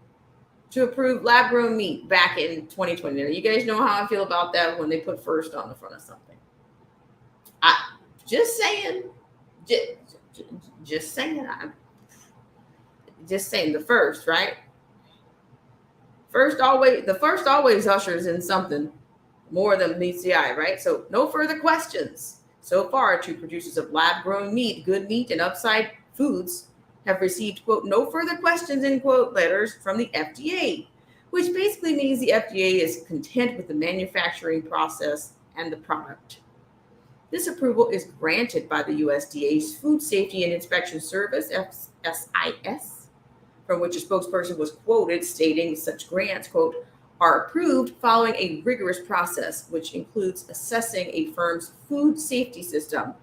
to approve lab-grown meat back in 2020. Now, you guys know how I feel about that when they put first on the front of something. Just saying. Just saying. I'm just saying the first, right? The first always ushers in something more than meets the eye, right? So no further questions. So far, two producers of lab-grown meat, Good Meat and Upside Foods, have received, quote, no further questions, end quote, letters from the FDA, which basically means the FDA is content with the manufacturing process and the product. This approval is granted by the USDA's Food Safety and Inspection Service, SIS, from which a spokesperson was quoted stating such grants, quote, are approved following a rigorous process, which includes assessing a firm's food safety system.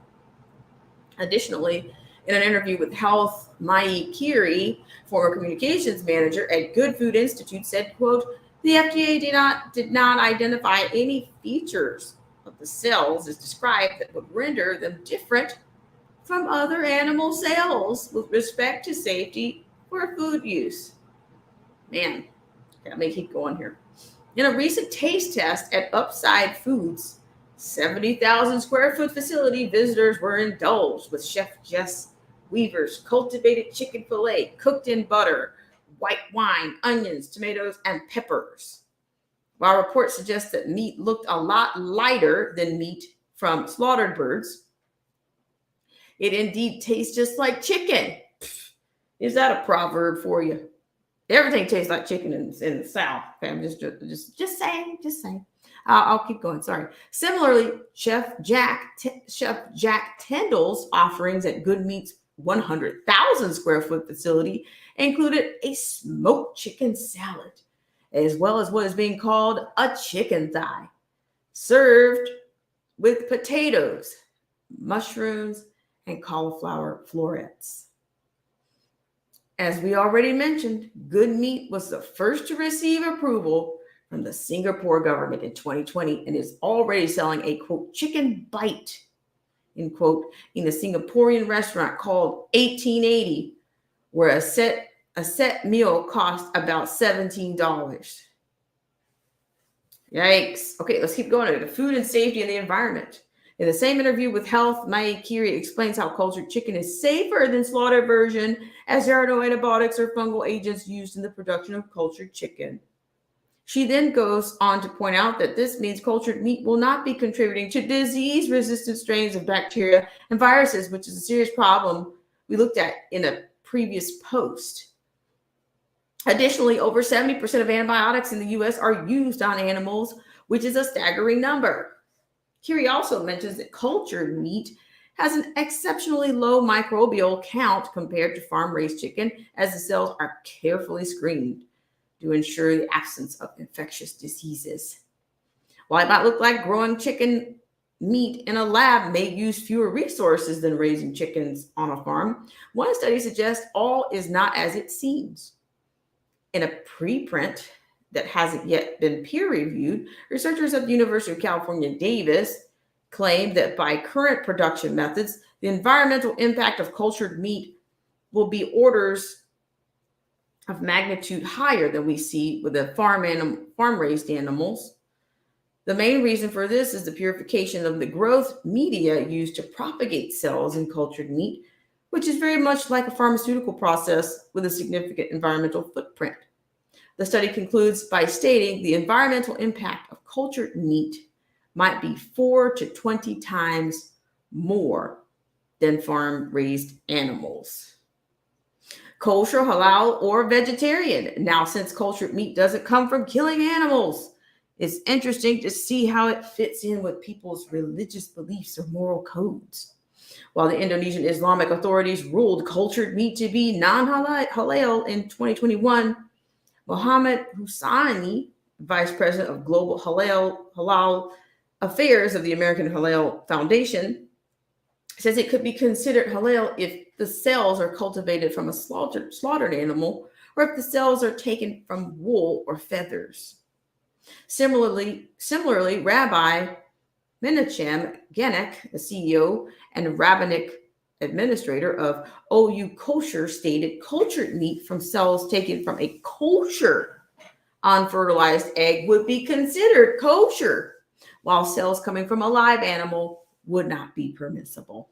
Additionally, in an interview with Health, Mai Kiri, former communications manager at Good Food Institute, said, quote, the FDA did not identify any features of the cells as described that would render them different from other animal cells with respect to safety for food use. Man, let me keep going here. In a recent taste test at Upside Foods, 70,000 square foot facility, visitors were indulged with Chef Jess Weaver's cultivated chicken fillet cooked in butter, white wine, onions, tomatoes, and peppers. While reports suggest that meat looked a lot lighter than meat from slaughtered birds, it indeed tastes just like chicken. Is that a proverb for you? Everything tastes like chicken in the South. Okay, I'm just saying. I'll keep going. Sorry. Similarly, Chef Jack Tyndall's offerings at Good Meat's 100,000 square foot facility included a smoked chicken salad, as well as what is being called a chicken thigh, served with potatoes, mushrooms, and cauliflower florets. As we already mentioned, Good Meat was the first to receive approval from the Singapore government in 2020 and is already selling a, quote, chicken bite, end quote, in a Singaporean restaurant called 1880, where a set meal costs about $17. Yikes. Okay, let's keep going. The food and safety and the environment. In the same interview with Health, Mai Kiri explains how cultured chicken is safer than slaughtered version, as there are no antibiotics or fungal agents used in the production of cultured chicken. She then goes on to point out that this means cultured meat will not be contributing to disease-resistant strains of bacteria and viruses, which is a serious problem we looked at in a previous post. Additionally, over 70% of antibiotics in the U.S. are used on animals, which is a staggering number. Kiri also mentions that cultured meat has an exceptionally low microbial count compared to farm-raised chicken, as the cells are carefully screened to ensure the absence of infectious diseases. While it might look like growing chicken meat in a lab may use fewer resources than raising chickens on a farm, one study suggests all is not as it seems. In a preprint that hasn't yet been peer-reviewed, researchers at the University of California, Davis, claim that by current production methods, the environmental impact of cultured meat will be orders of magnitude higher than we see with the farm-raised animals. The main reason for this is the purification of the growth media used to propagate cells in cultured meat, which is very much like a pharmaceutical process with a significant environmental footprint. The study concludes by stating the environmental impact of cultured meat might be 4 to 20 times more than farm-raised animals. Kosher, halal, or vegetarian. Now, since cultured meat doesn't come from killing animals, it's interesting to see how it fits in with people's religious beliefs or moral codes. While the Indonesian Islamic authorities ruled cultured meat to be non-halal in 2021, Muhammad Hussaini, Vice President of Global Halal Affairs of the American Halal Foundation, says it could be considered halal if the cells are cultivated from a slaughtered animal, or if the cells are taken from wool or feathers. Similarly, Rabbi Menachem Genek, the CEO and rabbinic administrator of OU Kosher, stated cultured meat from cells taken from a kosher unfertilized egg would be considered kosher, while cells coming from a live animal would not be permissible.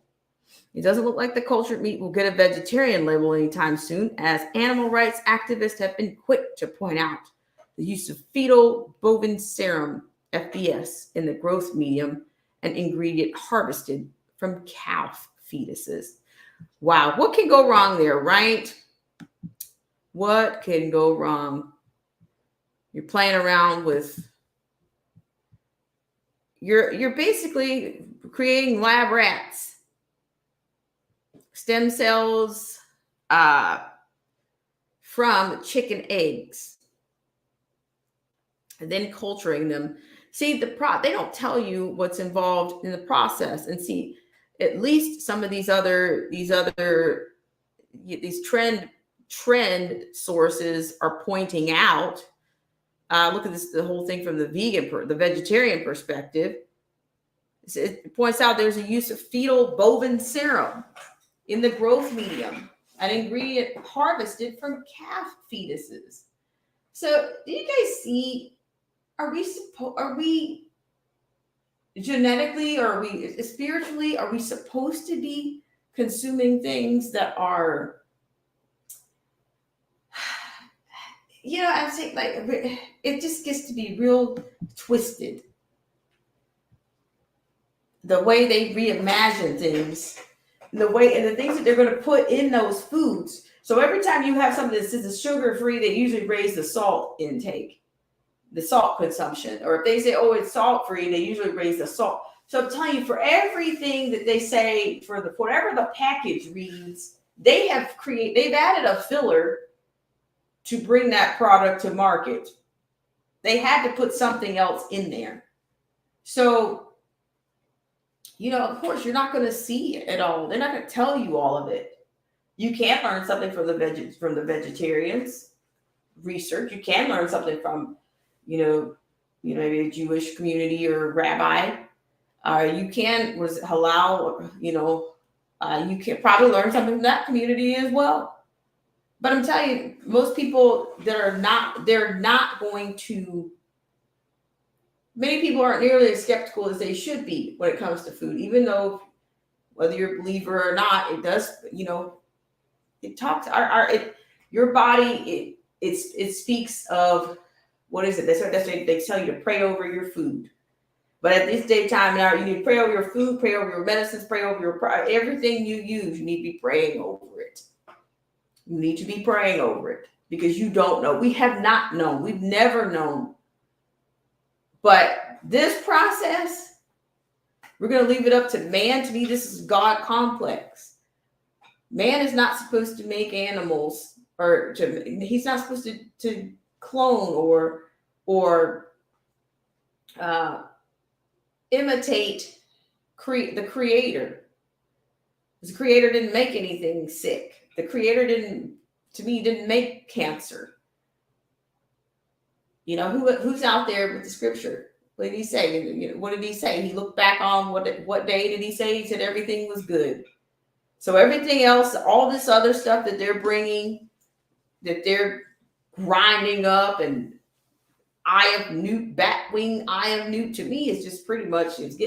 It doesn't look like the cultured meat will get a vegetarian label anytime soon, as animal rights activists have been quick to point out the use of fetal bovine serum, FBS, in the growth medium, an ingredient harvested from calf fetuses. Wow, what can go wrong there, right? What can go wrong? You're playing around with, you're basically creating lab rats. Stem cells from chicken eggs, and then culturing them. See, they don't tell you what's involved in the process. And see, at least some of these trend sources are pointing out. Look at this, the whole thing from the vegetarian perspective. It points out there's a use of fetal bovine serum in the growth medium, an ingredient harvested from calf fetuses. So do you guys see, are we genetically, or are we spiritually, are we supposed to be consuming things that are, I'm saying, like, it just gets to be real twisted. The way they reimagine things, the things that they're going to put in those foods. So every time you have something that says sugar-free, they usually raise the salt intake, the salt consumption. Or if they say, oh, it's salt-free, they usually raise the salt. So I'm telling you, for everything that they say, for whatever the package reads, they've added a filler to bring that product to market. They had to put something else in there. So of course, you're not going to see it all. They're not going to tell you all of it. You can learn something from the vegetarians research. You can learn something from, maybe a Jewish community or rabbi. You can was halal. You can probably learn something from that community as well. But I'm telling you, most people they're not going to. Many people aren't nearly as skeptical as they should be when it comes to food, even though whether you're a believer or not, it does, it talks your body, it speaks of, what is it? That's what they tell you to pray over your food. But at this day time now, you need to pray over your food, pray over your medicines, pray over everything you use. You need to be praying over it. You need to be praying over it because you don't know. We have not known. We've never known. But this process, we're going to leave it up to man. To me, this is God complex. Man is not supposed to make animals, he's not supposed to clone or imitate the creator. The creator didn't make anything sick. The creator didn't make cancer. Who's out there with the scripture? What did he say? What did he say? He looked back on what day did he say? He said everything was good. So everything else, all this other stuff that they're bringing, that they're grinding up, and eye of newt, bat wing, eye of newt, to me is just pretty much, it's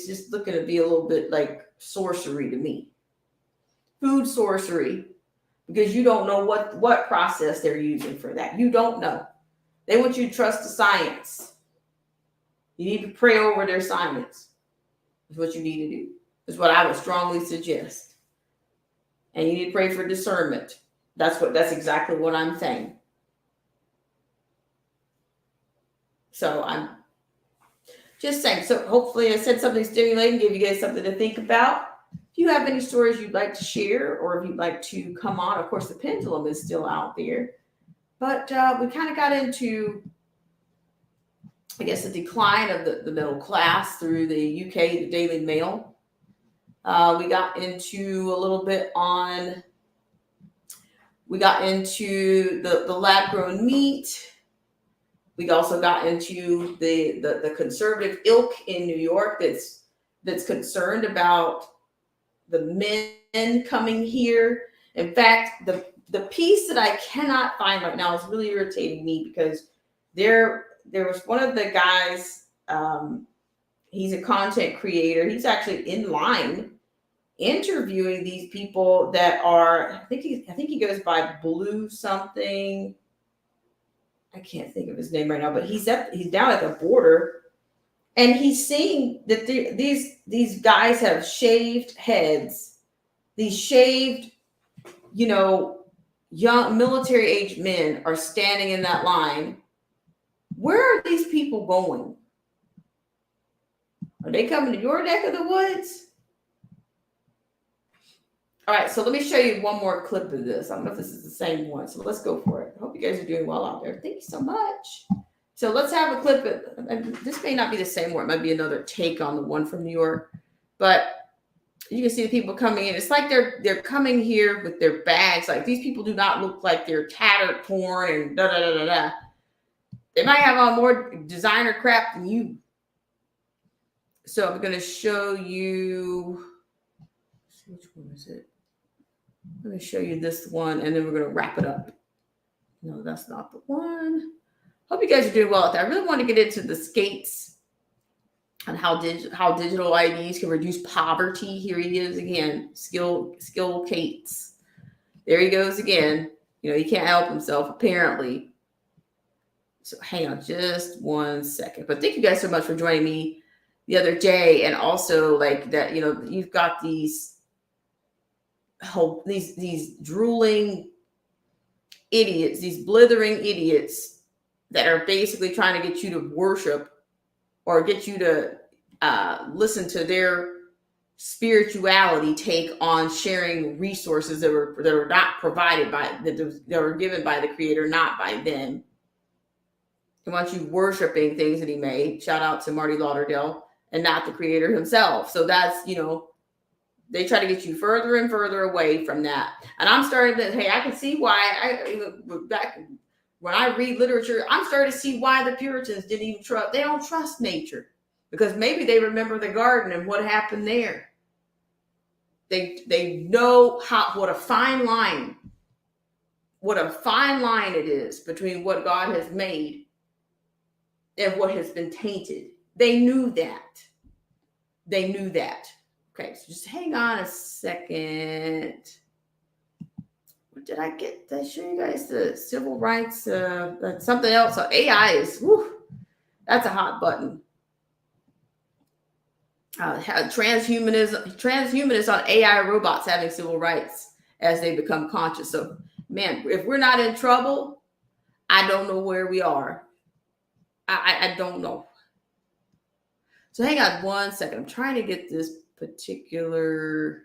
just looking to be a little bit like sorcery to me. Food sorcery. Because you don't know what process they're using for that. You don't know. They want you to trust the science. You need to pray over their science. Is what you need to do. Is what I would strongly suggest. And you need to pray for discernment. That's exactly what I'm saying. So I'm just saying. So hopefully I said something stimulating, gave you guys something to think about. If you have any stories you'd like to share, or if you'd like to come on, of course, the pendulum is still out there. But we kind of got into, I guess, the decline of the middle class through the UK, the Daily Mail. We got into a little bit on, we got into the lab-grown meat. We also got into the conservative ilk in New York that's concerned about the men coming here. In fact, the piece that I cannot find right now is really irritating me because there was one of the guys, he's a content creator. He's actually in line interviewing these people that are, I think he goes by Blue something. I can't think of his name right now, but he's down at the border. And he's saying that these guys have shaved heads, these shaved, young military-age men are standing in that line. Where are these people going? Are they coming to your neck of the woods? All right, so let me show you one more clip of this. I don't know if this is the same one, so let's go for it. I hope you guys are doing well out there. Thank you so much. So let's have a clip. This may not be the same one. It might be another take on the one from New York. But you can see the people coming in. It's like they're coming here with their bags. Like, these people do not look like they're tattered porn and da-da-da-da-da. They might have on more designer crap than you. So I'm going to show you. Let's see, which one is it? I'm going to show you this one, and then we're going to wrap it up. No, that's not the one. Hope you guys are doing well out there. I really want to get into the skates and how digital IDs can reduce poverty. Here he is again, Skill Cates. There he goes again. He can't help himself apparently. So hang on just 1 second. But thank you guys so much for joining me the other day, and also like that. You've got these drooling idiots, these blithering idiots that are basically trying to get you to worship or get you to listen to their spirituality take on sharing resources that were not provided by, that were given by the creator, not by them. He wants you worshiping things that he made. Shout out to Marty Lauderdale. and not the creator himself. So that's, you know, they try to get you further and further away from that. And I'm starting to, hey, I can see why back when I read literature, I'm starting to see why the Puritans didn't even trust, they don't trust nature, because maybe they remember the garden and what happened there. They know what a fine line it is between what God has made and what has been tainted. They knew that. Okay, so just hang on a second. What did I get? Did I show you guys the civil rights? Something else. So AI is, that's a hot button. Transhumanists on AI robots having civil rights as they become conscious. So, man, if we're not in trouble, I don't know where we are. I don't know. So hang on one second. I'm trying to get this particular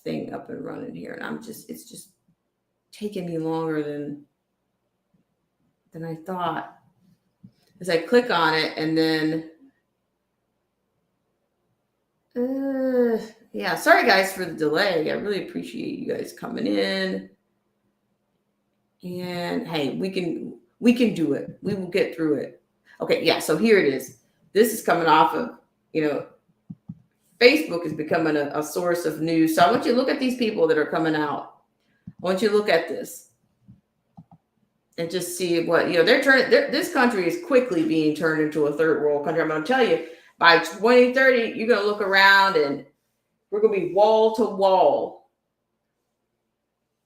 thing up and running here. And it's just taking me longer than I thought. As I click on it and then, yeah, sorry guys for the delay. I really appreciate you guys coming in. And hey, we can do it. We will get through it. Okay, yeah, so here it is. This is coming off of, Facebook is becoming a source of news. So I want you to look at these people that are coming out. I want you to look at this and just see what, this country is quickly being turned into a third world country. I'm going to tell you, by 2030, you're going to look around and we're going to be wall to wall.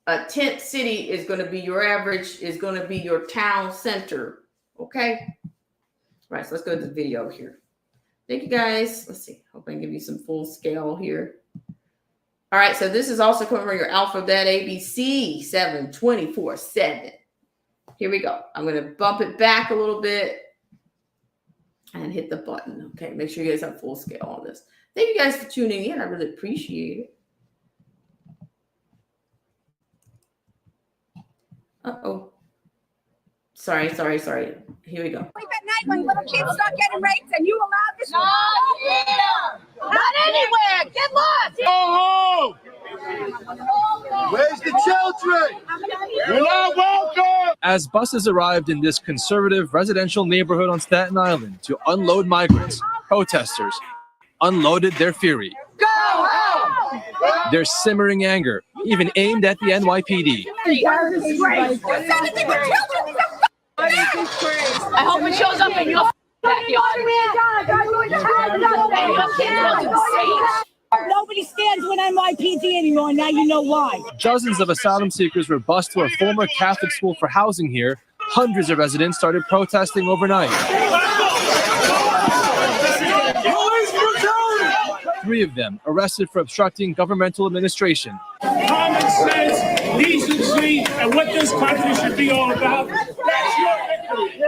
A tent city is going to be your town center. Okay. All right. So let's go to the video here. Thank you guys. Let's see. Hope I can give you some full scale here. All right. So this is also coming from your Alphabet ABC 7/24/7. Here we go. I'm going to bump it back a little bit and hit the button. Okay. Make sure you guys have full scale on this. Thank you guys for tuning in. I really appreciate it. Uh-oh. Sorry. Here we go. Sleep at night when little kids start getting raped and you allow this? Not here! Not anywhere! Get lost! Go home! Where's the children? You're not welcome! As buses arrived in this conservative residential neighborhood on Staten Island to unload migrants, protesters unloaded their fury. Go home! Their simmering anger, even aimed at the NYPD. I hope it shows up in your backyard. Nobody stands with NYPD anymore. Now you know why. Dozens of asylum seekers were bused to a former Catholic school for housing here. Hundreds of residents started protesting overnight. Three of them arrested for obstructing governmental administration. Common sense, decency, and what this country should be all about. That's your victory.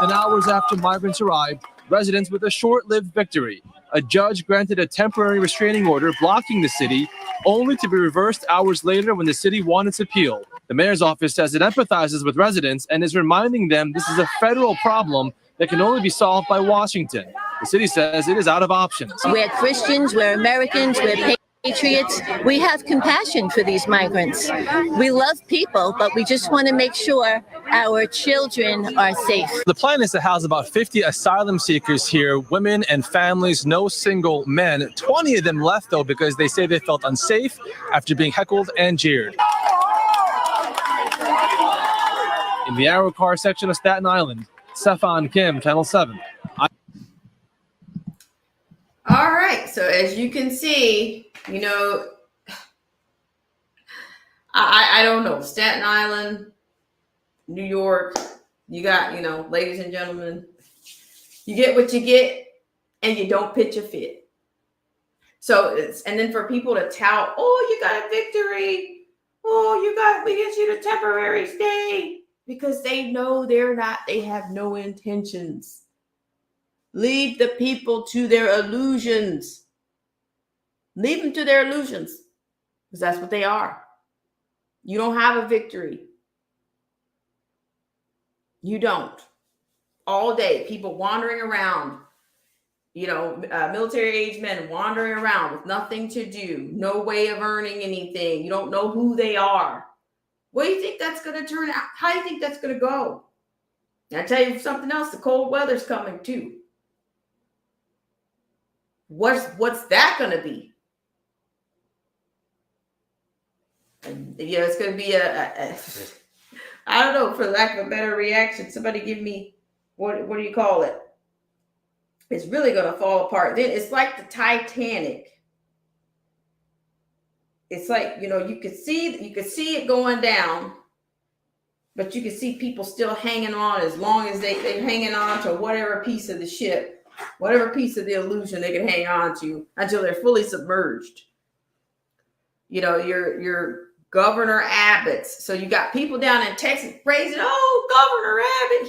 And hours after migrants arrived, residents with a short-lived victory. A judge granted a temporary restraining order blocking the city, only to be reversed hours later when the city won its appeal. The mayor's office says it empathizes with residents and is reminding them this is a federal problem that can only be solved by Washington. The city says it is out of options. We're Christians, we're Americans, we're patriots. We have compassion for these migrants. We love people, but we just want to make sure our children are safe. The plan is to house about 50 asylum seekers here, women and families, no single men. 20 of them left, though, because they say they felt unsafe after being heckled and jeered. In the Arrow Car section of Staten Island, Stefan Kim, Channel 7. All right. So as you can see, I don't know. Staten Island, New York, you got, ladies and gentlemen, you get what you get and you don't pitch a fit. So and then for people to tout, oh, you got a victory. Oh, we get you the temporary stay, because they know they have no intentions. Leave the people to their illusions. Leave them to their illusions, because that's what they are. You don't have a victory. You don't. All day, people wandering around, military age men wandering around with nothing to do, no way of earning anything. You don't know who they are. What do you think that's going to turn out? How do you think that's going to go? And I tell you something else, the cold weather's coming too. What's that going to be? And, it's going to be a I don't know, for lack of a better reaction. Somebody give me, what do you call it? It's really going to fall apart. Then it's like the Titanic. It's like, you could see it going down, but you can see people still hanging on as long as they're hanging on to whatever piece of the ship, whatever piece of the illusion they can hang on to until they're fully submerged. Your Governor Abbott's. So you got people down in Texas praising, Governor Abbott,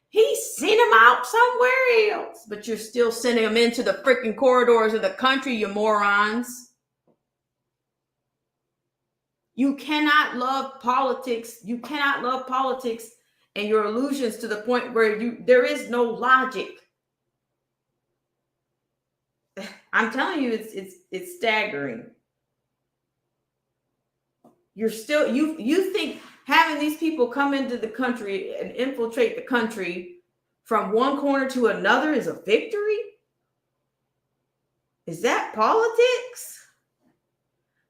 he sent him out somewhere else. But you're still sending them into the freaking corridors of the country, you morons. You cannot love politics. You cannot love politics and your illusions to the point where there is no logic. I'm telling you, it's staggering. You're still, you think having these people come into the country and infiltrate the country from one corner to another is a victory? Is that politics?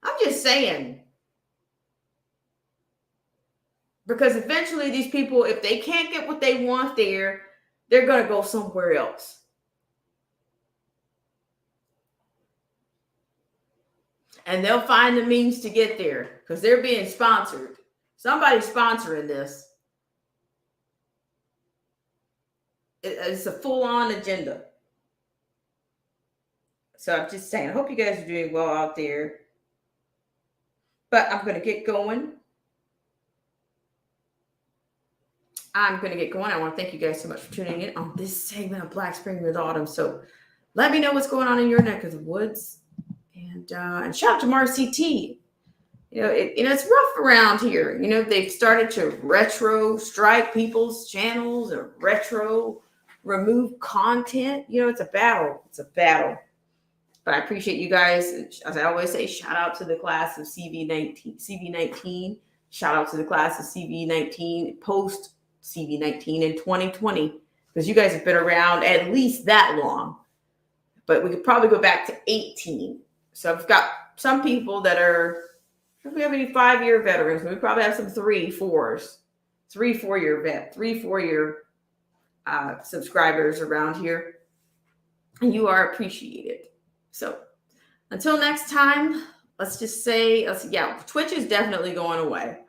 I'm just saying. Because eventually these people, if they can't get what they want there, they're going to go somewhere else. And they'll find the means to get there because they're being sponsored. Somebody's sponsoring this. It's a full-on agenda. So I'm just saying, I hope you guys are doing well out there. But I'm going to get going. I want to thank you guys so much for tuning in on this segment of Black Spring with Autumn. So let me know what's going on in your neck of the woods. And shout out to Marcy T. It's rough around here. They've started to retro strike people's channels or retro remove content. It's a battle. But I appreciate you guys. As I always say, shout out to the class of CV19. Shout out to the class of CV19 post CV19 in 2020, because you guys have been around at least that long. But we could probably go back to 18. So I've got some people that are, if we have any 5-year veterans, we probably have some 3-4-year subscribers around here. And you are appreciated. So until next time, let's just say, Twitch is definitely going away.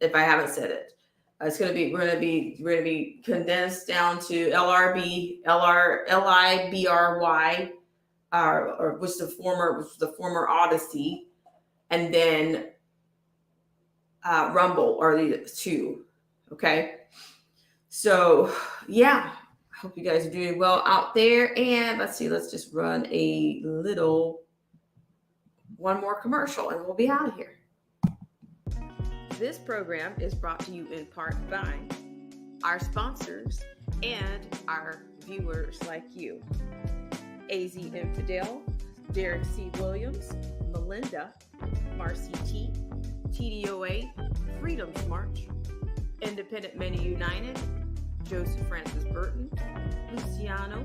If I haven't said it, we're going to be condensed down to LIBRY, or which the former Odyssey, and then Rumble are the two. Okay. So yeah, I hope you guys are doing well out there. And let's just run one more commercial and we'll be out of here. This program is brought to you in part by our sponsors and our viewers like you. AZ Infidel, Derek C. Williams, Melinda, Marcy T, TDOA, Freedom's March, Independent Many United, Joseph Francis Burton, Luciano,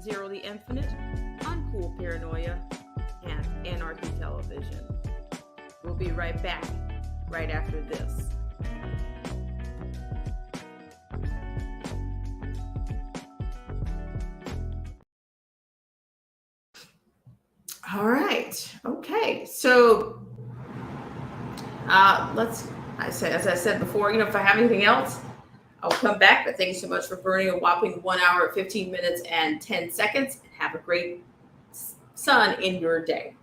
Zero the Infinite, Uncool Paranoia, and Anarchy Television. We'll be right back right after this. All right. Okay. So as I said before, if I have anything else, I'll come back. But thank you so much for burning a whopping 1 hour, 15 minutes, and 10 seconds. Have a great sun in your day.